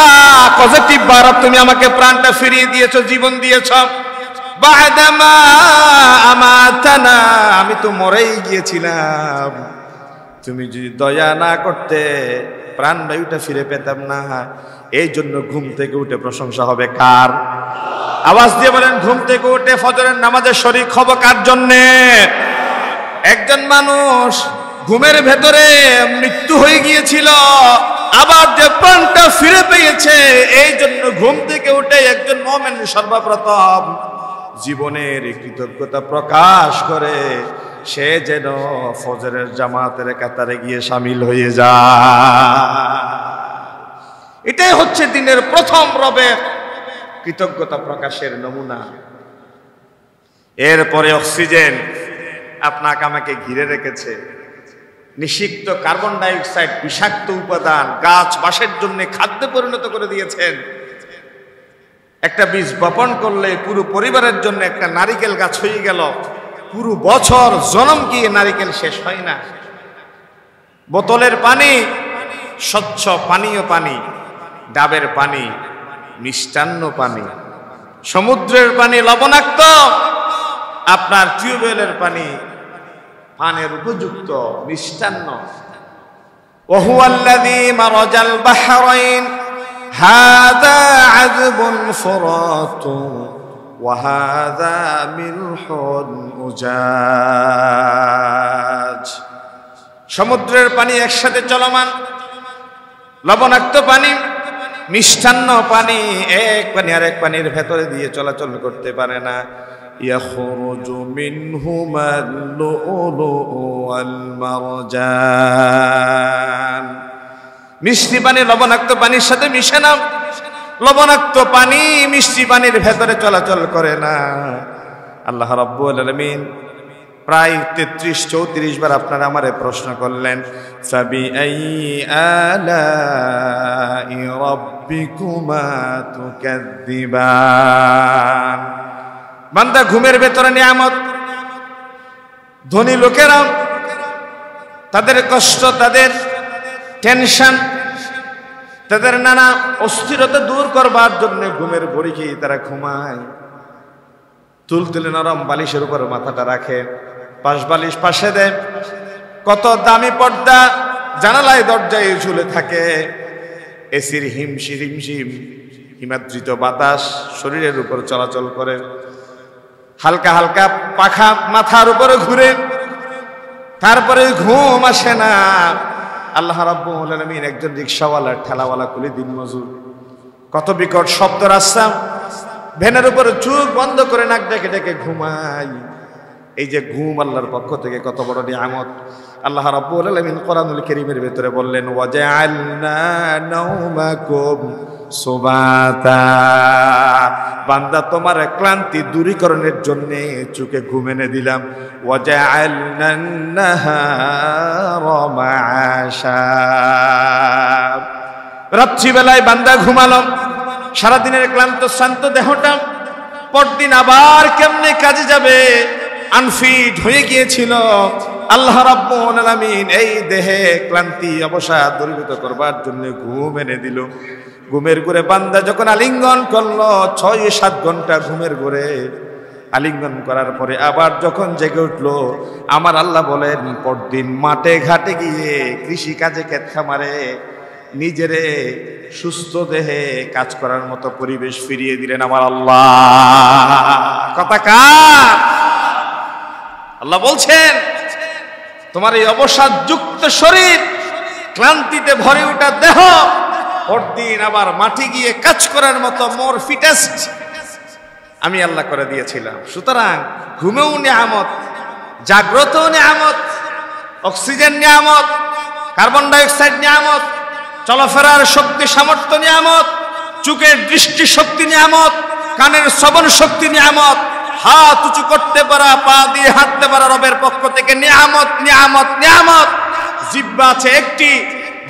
পজিটিভ ভার্ব, তুমি আমাকে প্রাণটা ফিরিয়ে দিয়েছো, জীবন দিয়েছো। বা'দামা আমাতানা, আমি তো মরেই গিয়েছিলাম, তুমি যদি দয়া না করতে প্রাণ বায়ুটা ফিরে পেতাম না। এই জন্য ঘুম থেকে উঠে প্রশংসা হবে কার? আওয়াজ দিয়ে বলেন, ঘুম থেকে উঠে ফজরের নামাজে শরীক হব কার জন্যে? একজন মানুষ ঘুমের ভেতরে মৃত্যু হয়ে গিয়েছিল, আবার যে প্রাণটা ফিরে পেয়েছে, এই জন্য ঘুম থেকে উঠে একজন মুমিন সর্বপ্রথম জীবনের কৃতজ্ঞতা প্রকাশ করে সে যেন ফজরের জামাতের কাতারে গিয়ে শামিল হয়ে যায়। এটাই হচ্ছে দিনের প্রথম রবের কৃতজ্ঞতা প্রকাশের নমুনা। এরপরে অক্সিজেন আপনাকে আমাকে ঘিরে রেখেছে, নিষিক্ত কার্বন ডাই অক্সাইড বিষাক্ত উপাদান গাছ বাসের জন্য খাদ্যে পরিণত করে দিয়েছেন। একটা বীজ বপন করলে পুরো পরিবারের জন্য একটা নারিকেল গাছ হয়ে গেল, পুরো বছর জনম গিয়ে নারিকেল শেষ হয় না। বোতলের পানি স্বচ্ছ পানীয় পানি, ডাবের পানি মিষ্টান্ন পানি, সমুদ্রের পানি লবণাক্ত, আপনার টিউবওয়েলের পানি পানের উপযুক্ত মিষ্টান্ন। ওয়াহুয়াল্লাযী মারাজাল বাহরাইন হাযা আযবুন ফুরাতুন ওয়া হাযা মিলহুন উজাজ। সমুদ্রের পানি একসাথে চলমান, লবণাক্ত পানি মিষ্টান্ন পানি, এক পানি আর এক পানির ভেতরে দিয়ে চলাচল করতে পারে না। ইয়াখরুজু মিনহুমাল লুলুউ ওয়াল মারজান। মিষ্টি পানি লবণাক্ত পানির সাথে মিশে না, লবণাক্ত পানি মিষ্টি পানির ভেতরে চলাচল করে না। আল্লাহ রাব্বুল আলামিন প্রায় 33-34 বার আপনারা আমারে প্রশ্ন করলেন, ফাবিআইয়ি আলাই রাব্বিকুমা তুকাযযিবান। বান্দা ঘুমের ভেতরে নিয়ামত। ধনী লোকেরা তাদের কষ্ট, তাদের টেনশন, তাদের নানা অস্থিরতা দূর করবার জন্য ঘুমের বড়ি খেয়ে তারা ঘুমায়। তুলতুলে নরম বালিশের উপর মাথাটা রাখে, পাশ বালিশ পাশে দেয়, কত দামি পর্দা জানালায় দরজায় ঝুলে থাকে। এসির হিমশিম হিমাদ্রিত বাতাস শরীরের উপর চলাচল করে, হালকা হালকা পাখা মাথার উপরে ঘুরে, তারপরে ঘুম আসে না। আল্লাহ রাব্বুল আলামিন একজন রিকশাওয়ালা, ঠেলাওয়ালা, কুলি দিন মজুর, কত বিকট শব্দ রাস্তা, ভ্যানের উপরে চোখ বন্ধ করে নাক ডেকে ডেকে ঘুমাই। এই যে ঘুম আল্লাহর পক্ষ থেকে কত বড় নিয়ামত। আল্লাহ রাব্বুল আলামিন কোরআনুল কারীমের ভিতরে বললেন, ওয়াজআলনা নাওমাকুম সুবাতা। বান্দা তোমার ক্লান্তি দূরীকরণের জন্য চোখে ঘুম এনে দিলাম। ওয়াজআলনা নাহারা মাআশা। রাত্রিবেলায় বান্দা ঘুমালো, সারাদিনের ক্লান্ত শান্ত দেহটা পরদিন আবার কেমনে কাজে যাবে, আনফিট হয়ে গিয়েছিল। আল্লাহ রাব্বুল আলামিন এই দেহে ক্লান্তি অবসাদ দূরীভূত করবার জন্য ঘুম এনে দিল। ঘুমের ঘরে বান্দা যখন আলিঙ্গন করলো, 6-7 ঘন্টা ঘুমের ঘরে আলিঙ্গন করার পরে আবার যখন জেগে উঠলো, আমার আল্লাহ বলেন পরদিন মাঠে ঘাটে গিয়ে কৃষি কাজে ক্ষেত খামারে নিজেরে সুস্থ দেহে কাজ করার মতো পরিবেশ ফিরিয়ে দিলেন আমার আল্লাহ। কথা কার? আল্লাহ বলছেন তোমার এই অবসাদযুক্ত শরীর, ক্লান্তিতে ভরে ওঠা দেহ পরদিন আবার মাঠে গিয়ে কাজ করার মতো মোর ফিটেস্ট আমি আল্লাহ করে দিয়েছিলাম। সুতরাং ঘুমেও নিয়ামত, জাগ্রতও নিয়ামত, অক্সিজেন নিয়ামত, কার্বন ডাইঅক্সাইড নিয়ামত, চলাফেরার শক্তি সামর্থ্য নিয়ামত, চোখের দৃষ্টি শক্তি নিয়ামত, কানের শ্রবণ শক্তি নিয়ামত, হাত উঁচু করতে পারা, পা দিয়ে হাঁটতে পারা রবের পক্ষ থেকে নিয়ামত নিয়ামত নিয়ামত। জিহ্বা আছে একটি,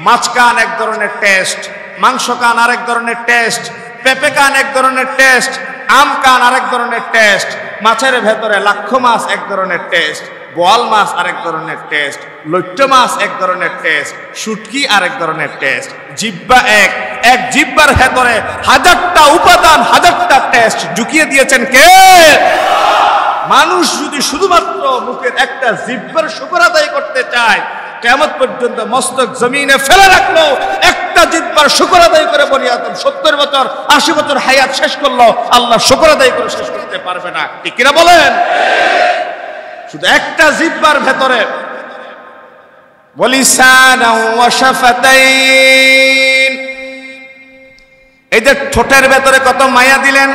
মাছ কান এক ধরনের টেস্ট, মাংস কান আরেক ধরনের টেস্ট, পেঁপে কান এক ধরনের টেস্ট, আম কান আরেক ধরনের টেস্ট, মাছের ভেতরে লাক্ষ্য মাছ এক ধরনের টেস্ট, বোয়াল মাছ আরেক ধরনের টেস্ট, লইট্ট মাছ এক ধরনের টেস্ট, শুটকি আরেক ধরনের টেস্ট। জিহ্বা এক জিহ্বার ভেতরে হাজারটা উপাদান, হাজারটা টেস্ট ঢুকিয়ে দিয়েছেন কে? মানুষ যদি শুধুমাত্র মুখের একটা জিহ্বার শুকর আদায় করতে চায়, কিয়ামত পর্যন্ত মস্তক জমিনে ফেলে রাখলো, একটা জিহ্বার শুকর আদায় করে বনি আদম 70 বছর 80 বছর হায়াত শেষ করলো, আল্লাহ শুকর আদায় করে শেষ করতে পারবে না। ঠিক কিনা বলেন? শুধু একটা জিহ্বার ভেতরে ওয়ালিসানাও ওয়া শাফাতাইন, এই যে ঠোঁটের ভেতরে কত মায়া দিলেন,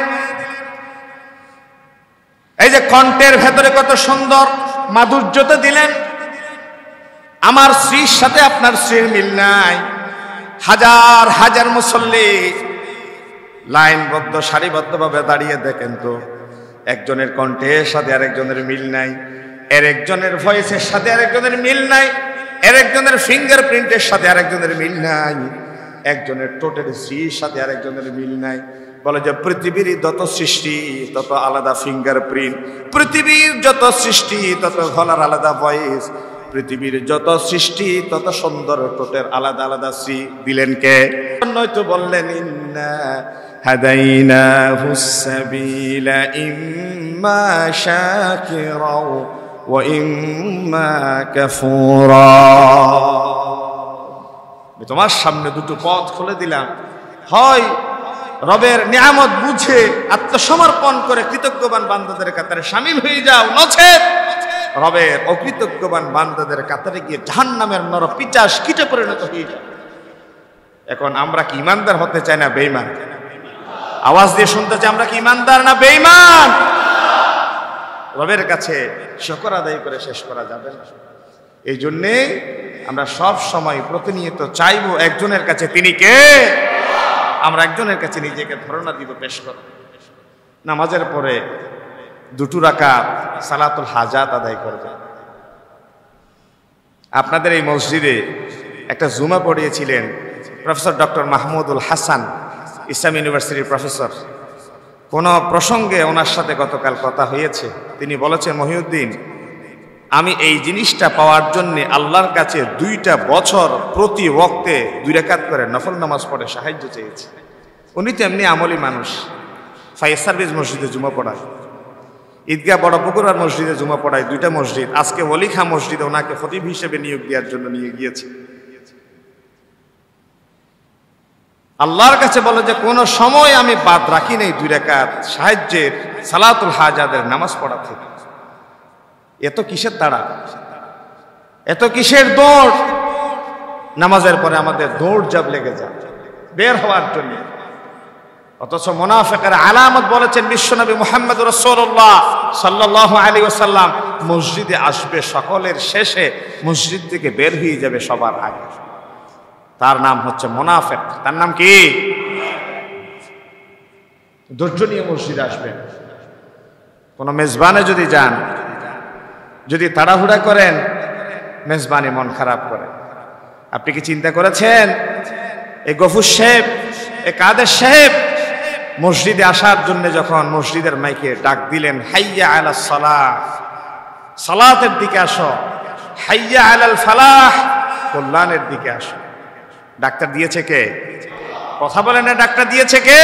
এই যে কণ্ঠের ভেতরে কত সুন্দর মাধুর্যতা দিলেন। আমার স্ত্রীর সাথে আপনার স্ত্রীর মিল নাই। হাজার হাজার মুসল্লি লাইনবদ্ধ সারিবদ্ধভাবে দাঁড়িয়ে দেখেন তো, একজনের কণ্ঠের সাথে আরেকজনের মিল নাই, এর একজনের ভয়েসের সাথে আরেকজনের মিল নাই, এর একজনের ফিঙ্গারপ্রিন্টের সাথে আরেকজনের মিল নাই, একজনের ঠোঁটের স্ত্রীর সাথে আরেকজনের মিল নাই। বলে যে পৃথিবীর যত সৃষ্টি তত আলাদা ফিঙ্গারপ্রিন্ট, পৃথিবীর যত সৃষ্টি তত গলার আলাদা ভয়েস, পৃথিবীর যত সৃষ্টি তত সুন্দর ঠোঁটের আলাদা আলাদা শ্রী দিলেন কে? নয়তো বললেন ইন্না হাদাইনাহুস সাবিলা ইম্মা শাকিরা ওয়া ইম্মা কাফুরা। তোমার সামনে দুটো পথ খুলে দিলাম, হয় রবের নিয়ামত বুঝে আত্মসমর্পণ করে কৃতজ্ঞবান বান্দাদের কাতারে শামিল হয়ে যাও, নচেত রবের অকৃতজ্ঞবান বান্দাদের কাতারে গিয়ে জাহান্নামের নরপিচাস কীটে পরিণত হয়ে যাও। এখন আমরা কি ইমানদার হতে চাই না বেঈমান? আওয়াজ দিয়ে শুনতে চাই, আমরা কি ইমানদার না বেঈমান? রবের কাছে শুকর আদায় করে শেষ করা যাবে না। এই জন্যে আমরা সব সময় প্রতিনিয়ত চাইবো একজনের কাছে, তিনি কে? আমরা একজনের কাছে নিজেকে ধারণা দিব, পেশ করব। নামাজের পরে 2 রাকাত সালাতুল হাজাত আদায় করবে। আপনাদের এই মসজিদে একটা জুমা পড়িয়েছিলেন প্রফেসর ডক্টর মাহমুদুল হাসান, ইসলাম ইউনিভার্সিটির প্রফেসর। কোন প্রসঙ্গে ওনার সাথে গতকাল কথা হয়েছে, তিনি বলেছেন, মহিউদ্দিন, আমি এই জিনিসটা পাওয়ার জন্য আল্লাহর কাছে 2টা বছর প্রতি ওয়াক্তে 2 রাকাত করে নফল নামাজ পড়ে সাহায্য চেয়েছি। উনি তো এমনি আমলি মানুষ, ফায়ার সার্ভিস মসজিদে জুমা পড়ায়, ঈদগাহ বড় পুকুরার মসজিদে জুমা পড়ায়, 2টা মসজিদ। আজকে ওলিখা মসজিদে ওনাকে খতিব হিসেবে নিয়োগ দেওয়ার জন্য নিয়ে গিয়েছে। আল্লাহর কাছে বলে যে কোন সময় আমি বাদ রাখি নাই 2 রাকাত সাহায্যের সালাতুল হাজাদের নামাজ পড়া থেকে। এত কিসের তাড়া, এত কিসের দৌড়? নামাজের পরে আমাদের দৌড় জাব লেগে যায় বের হওয়ার জন্য। অথচ মুনাফিকের আলামত বলেছেন বিশ্বনবী মুহাম্মদ রাসূলুল্লাহ সাল্লাল্লাহু আলাইহি ওয়াসাল্লাম, মসজিদে আসবে সকলের শেষে, মসজিদ থেকে বের হয়ে যাবে সবার আগে। তার নাম হচ্ছে মুনাফিক। তার নাম কি? ধৈর্য নিয়ে মসজিদে আসবেন। কোন মেজবানে যদি যান, যদি তাড়াহুড়া করেন, মেজবানি মন খারাপ করে। আপনি কি চিন্তা করেছেন এই গফুর সাহেব, এই কাদের সাহেব মসজিদে আসার জন্য যখন মসজিদের মাইকে ডাক দিলেন, হাইয়া আলাস সালাহ, সালাতের দিকে আসো, হাইয়া আলাল ফালাহ, কল্যাণের দিকে আসো, ডাক্তার দিয়েছে কে? কথা বলেন না, ডাক্তার দিয়েছে কে?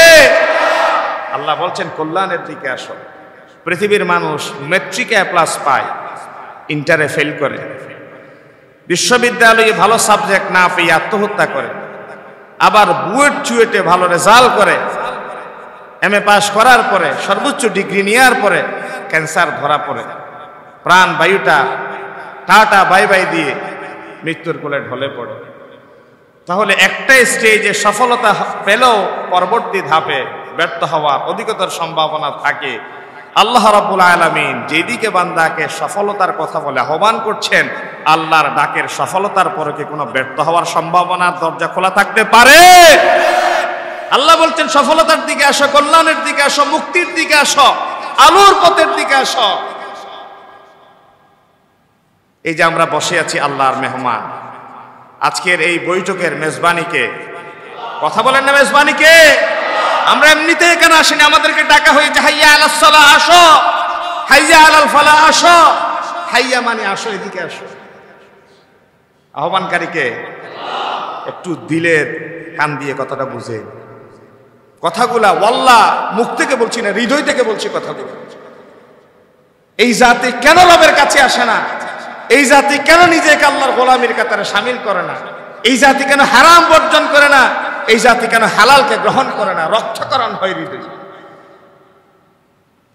আল্লাহ বলছেন কল্যাণের দিকে আসো। পৃথিবীর মানুষ মেট্রিকে A+ পায়, ইন্টারে ফেল করে, বিশ্ববিদ্যালয়ে ভালো সাবজেক্ট না পেয়ে আত্মহত্যা করে, আবার বুয়েট চুয়েটে ভালো রেজাল্ট করে, MA পাস করার পরে সর্বোচ্চ ডিগ্রি নেওয়ার পরে ক্যান্সার ধরা পড়ে, প্রাণ বায়ুটা টাটা বাই বাই দিয়ে মৃত্যুর কোলে ঢলে পড়ে। তাহলে একটা স্টেজে সফলতা পেলেও পরবর্তী ধাপে ব্যর্থ হওয়ার অধিকতর সম্ভাবনা থাকে। আল্লাহ রাব্বুল আলামিন যেদিকে বান্দাকে সফলতার কথা বলে আহ্বান করছেন, আল্লাহর ডাকের সফলতার পরে কি কোনো ব্যর্থ হওয়ার সম্ভাবনার দরজা খোলা থাকতে পারে? আল্লাহ বলছেন সফলতার দিকে আসো, কল্যাণের দিকে আসো, মুক্তির দিকে আসো, আলোর পথের দিকে আসো। এই যে আমরা বসে আছি আল্লাহর মেহমান, আজকের এই বৈঠকের মেজবানিকে, কথা বলেন না, মেজবানিকে? আমরা এমনিতে এখানে আসিনি, আমাদেরকে ডাকা হয়েছে হাইয়া আলাস সালাহ আসো, হাইয়া আলাল ফালাহ আসো। হাইয়া মানে আসো, এদিকে আসো। আহ্বানকারীকে একটু দিলের কান দিয়ে কথাটা বুঝে, কথাগুলা ওয়াল্লাহ মুখ থেকে বলছি না, হৃদয় থেকে বলছি কথাগুলো। এই জাতি কেন রবের কাছে আসে না? এই জাতি কেন নিজেকে আল্লাহর গোলামীর কাতারে শামিল করে না? এই জাতি কেন হারাম বর্জন করে না? এই জাতি কেন হালালকে গ্রহণ করে না? রক্ষাকরণ হয় হৃদয়।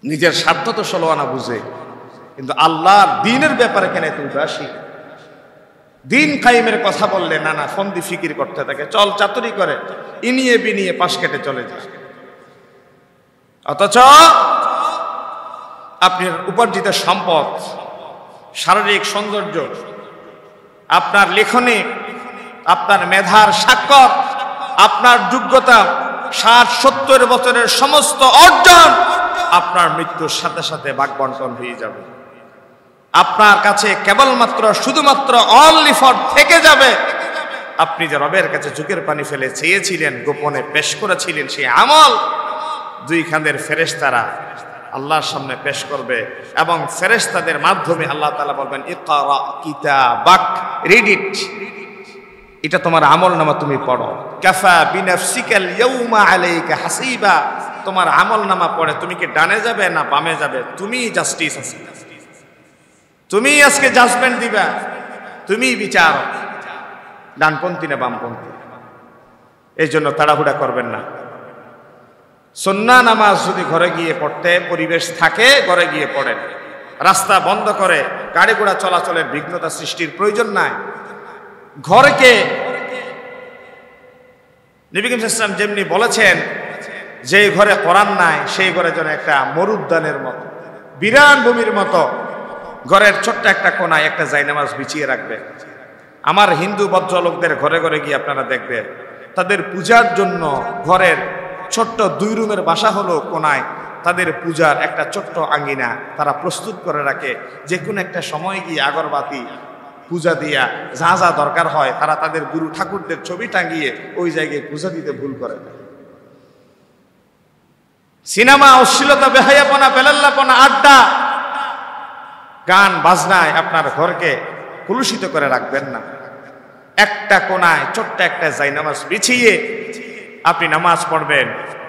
নিজের স্বার্থ তো ষোলোয়ানা বুঝে, কিন্তু আল্লাহর দ্বীনের ব্যাপারে কেন এত উদাসীন? দিন কায়েমের কথা বললে নানা ফন্দি ফিকির করতে থাকে, চল চাতুরি করে, ইনিয়ে বিনিয়ে পাশ কেটে চলে যায়। অথচ আপনার উপার্জিত সম্পদ, শারীরিক সৌন্দর্য, আপনার লেখনী, আপনার মেধার স্বাক্ষর, আপনার যোগ্যতা, 60-70 বছরের সমস্ত অর্জন আপনার মৃত্যুর সাথে সাথে ভাগবন্টন হয়ে যাবে। আপনার কাছে কেবলমাত্র শুধুমাত্র অনলি ফর থেকে যাবে আপনি যে রবের কাছে চোখের পানি ফেলে চেয়েছিলেন, গোপনে পেশ করেছিলেন, সেই আমল 2 খানের ফেরেশতারা আল্লাহর সামনে পেশ করবে এবং ফেরেশতাদের মাধ্যমে আল্লাহ তাআলা বলবেন, ইকরা কিতাবাক, রিড ইট, এটা তোমার আমলনামা, তুমি পড়ো। কাফা বিনাফসিকাল ইয়াউমা আলাইকা হাসিবা, তোমার আমলনামা পড়ে তুমি কি ডানে যাবে না বামে যাবে, তুমি জাস্টিস আছে, তুমি আজকে জাজমেন্ট দিবা, তুমি বিচার, ডানপন্থী না বামপন্থী। এই জন্য তাড়াহুড়া করবেন না। সুন্নাহ নামাজ যদি ঘরে গিয়ে পড়তে পরিবেশ থাকে, ঘরে গিয়ে পড়েন। রাস্তা বন্ধ করে গাড়ি ঘোড়া চলাচলের বিঘ্নতা সৃষ্টির প্রয়োজন নাই। ঘরকে নবী করিম সাল্লাল্লাহু আলাইহি ওয়াসাল্লাম যেমনি বলেছেন, যে ঘরে কোরআন নাই সেই ঘরে যেন একটা মরুদ্যানের মতো, বিরান ভূমির মতো ঘরের ছোট্ট একটা কোনায় একটা জায়নামাজ বিছিয়ে রাখবে। আমার হিন্দু ভদ্রলোকদের ঘরে ঘরে গিয়ে আপনারা দেখবেন, তাদের পূজার জন্য ঘরের ছোট্ট 2 রুমের বাসা হলো কোনায়, তাদের পূজার একটা ছোট্ট আঙ্গিনা তারা প্রস্তুত করে রাখে। যে কোনো একটা সময় গিয়ে আগরবাতি পূজা দিয়া যা যা দরকার হয় তারা তাদের গুরু ঠাকুরদের ছবি টাঙিয়ে ওই জায়গায় পূজা দিতে ভুল করে না। সিনেমা, অশ্লীলতা, বেহায়াপনা, বেলাল্লাপনা, আড্ডা, গান বাজনায় আপনার ঘরকে কলুষিত করে রাখবেন না। একটা কোনায় ছোট্ট একটা জায়নামাজ বিছিয়ে আপনি নামাজ পড়বেন।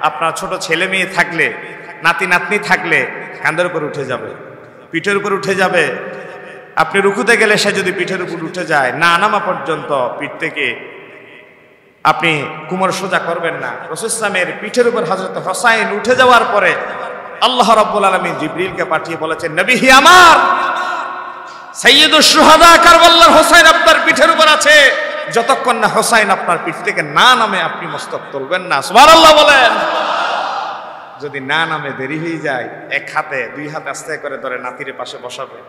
আপনার ছোট ছেলে মেয়ে থাকলে, নাতি নাতনি থাকলে কাঁধের উপর উঠে যাবে, পিঠের উপর উঠে যাবে। আপনি রুকুতে গেলে সে যদি পিঠের উপর উঠে যায়, না নামা পর্যন্ত পিঠ থেকে আপনি কুমর সোজা করবেন না। রাসূল ইসলামের পিঠের উপর হযরত হোসাইন উঠে যাওয়ার পরে আল্লাহ রাব্বুল আলামিন জিবরিলকে পাঠিয়ে বলেছেন, নবী হি আমার সাইয়্যিদুশ শুহাদা কারবালার হোসাইন আপনার পিঠের উপর আছে। যতক্ষণ না হোসাইন আপনার পিঠ থেকে না নামে আপনি মস্তক তুলবেন না। সুবহানাল্লাহ বলেন। যদি না নামে দেরি হয়ে যায়, এক হাতে দুই হাত আস্তে করে ধরে নাতির পাশে বসাবে।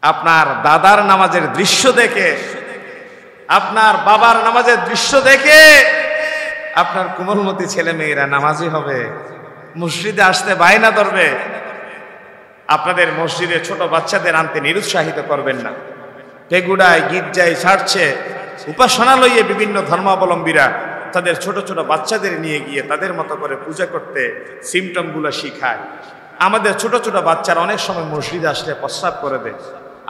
আপনার দাদার নামাজের দৃশ্য দেখে, আপনার বাবার নামাজের দৃশ্য দেখে আপনার কোমলমতি ছেলে মেয়েরা নামাজি হবে, মসজিদে আসতে বায়না ধরবে। আপনাদের মসজিদে ছোট বাচ্চাদের আনতে নিরুৎসাহিত করবেন না। পেগুড়ায় গির্জায় ছাড়ছে উপাসনালয়ে বিভিন্ন ধর্মাবলম্বীরা তাদের ছোট ছোট বাচ্চাদের নিয়ে গিয়ে তাদের মতো করে পূজা করতে সিমটমগুলো শিখায়। আমাদের ছোট ছোট বাচ্চারা অনেক সময় মসজিদে আসলে প্রস্রাব করে দেয়,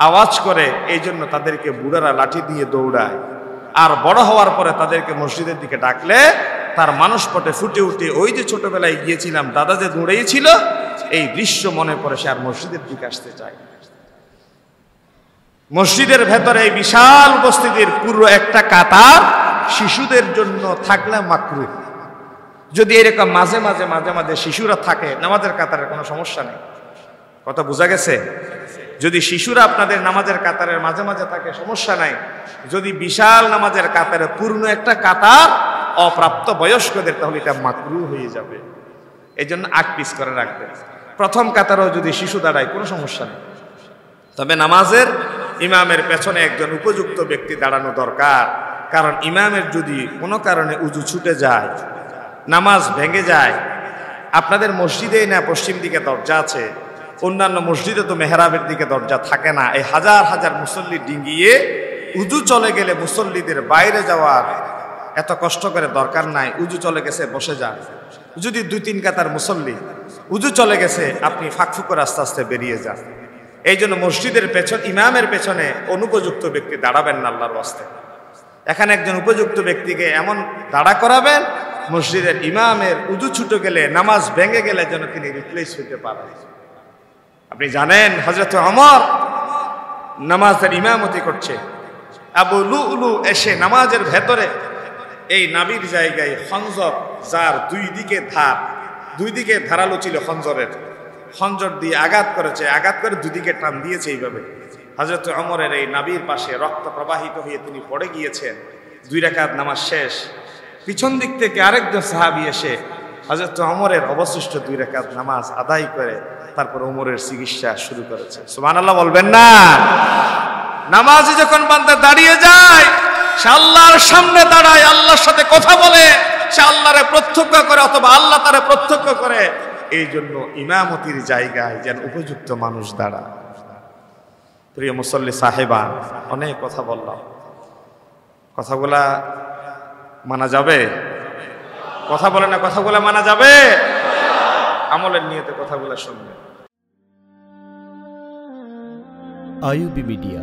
আওয়াজ করে, এই জন্য তাদেরকে বুড়ারা লাঠি দিয়ে দৌড়ায়। আর বড় হওয়ার পরে তাদেরকে মসজিদের দিকে ডাকলে তার মানসপটে ফুটে উঠে ওই যে ছোটবেলায় গিয়েছিলাম দাদা যে দৌড়েছিল এই দৃশ্য মনে পড়ে, সে আর মসজিদের দিকে আসতে চায়। মসজিদের ভেতরে এই বিশাল উপস্থিতির পুরো একটা কাতার শিশুদের জন্য থাকলে মাকরুহ। যদি এরকম মাঝে মাঝে মাঝে মাঝে শিশুরা থাকে নামাজের কাতারের কোনো সমস্যা নেই। কথা বোঝা গেছে? যদি শিশুরা আপনাদের নামাজের কাতারের মাঝে মাঝে থাকে সমস্যা নাই। যদি বিশাল নামাজের কাতারে পূর্ণ একটা কাতার অপ্রাপ্ত বয়স্কদের, তাহলে এটা মাকরুহ হয়ে যাবে। এই জন্য আগ পিস করে রাখবেন। প্রথম কাতারেও যদি শিশু দাঁড়ায় কোনো সমস্যা নেই, তবে নামাজের ইমামের পেছনে একজন উপযুক্ত ব্যক্তি দাঁড়ানো দরকার। কারণ ইমামের যদি কোনো কারণে উজু ছুটে যায়, নামাজ ভেঙে যায়, আপনাদের মসজিদেই না পশ্চিম দিকে দরজা আছে, অন্যান্য মসজিদে তো মেহরাবের দিকে দরজা থাকে না। এই হাজার হাজার মুসল্লি ডিঙ্গিয়ে উজু চলে গেলে মুসল্লিদের বাইরে যাওয়ার এত কষ্ট করে দরকার নাই। উজু চলে গেছে বসে যান। যদি দুই তিন কাতার মুসল্লি উজু চলে গেছে, আপনি ফাঁকফুক করে আস্তে আস্তে বেরিয়ে যান। এই জন্য মসজিদের পেছন ইমামের পেছনে অনুপযুক্ত ব্যক্তি দাঁড়াবেন না আল্লাহর ওয়াস্তে। এখানে একজন উপযুক্ত ব্যক্তিকে এমন দাঁড়া করাবেন মসজিদের ইমামের উজু ছুটে গেলে, নামাজ ভেঙে গেলে যেন তিনি রিপ্লেস হইতে পারেন। আপনি জানেন হযরত ওমর নামাজের ইমামতি করছে, আবু লুলু এসে নামাজের ভেতরে এই নাবির জায়গায় খঞ্জর, যার দুই দিকে ধারালো ছিল খঞ্জরের, খঞ্জর দিয়ে আঘাত করেছে, আঘাত করে দুদিকে টান দিয়েছে। এইভাবে হযরত ওমরের এই নাবির পাশে রক্ত প্রবাহিত হয়ে তিনি পড়ে গিয়েছেন। 2 রাকাত নামাজ শেষ, পিছন দিক থেকে আরেকজন সাহাবী এসে হযরত ওমরের অবশিষ্ট 2 রাকাত নামাজ আদায় করে তারপর ওমরের চিকিৎসা শুরু করেছে। সুবহানাল্লাহ বলবেন না? নামাজে যখন বান্দা দাঁড়িয়ে যায়, সে আল্লাহর সামনে দাঁড়ায়, আল্লাহর সাথে কথা বলে, সে আল্লাহরে প্রত্যক্ষ করে অথবা আল্লাহ তারে প্রত্যক্ষ করে। এই জন্য ইমামতির জায়গায় যেন উপযুক্ত মানুষ দাঁড়ায়। প্রিয় মুসল্লি সাহেবান, অনেক কথা বললাম, কথাগুলা মানা যাবে? কথা বলে না, কথাগুলা মানা যাবে? আমলের নিয়তে কথাগুলা শুনবে। IUB media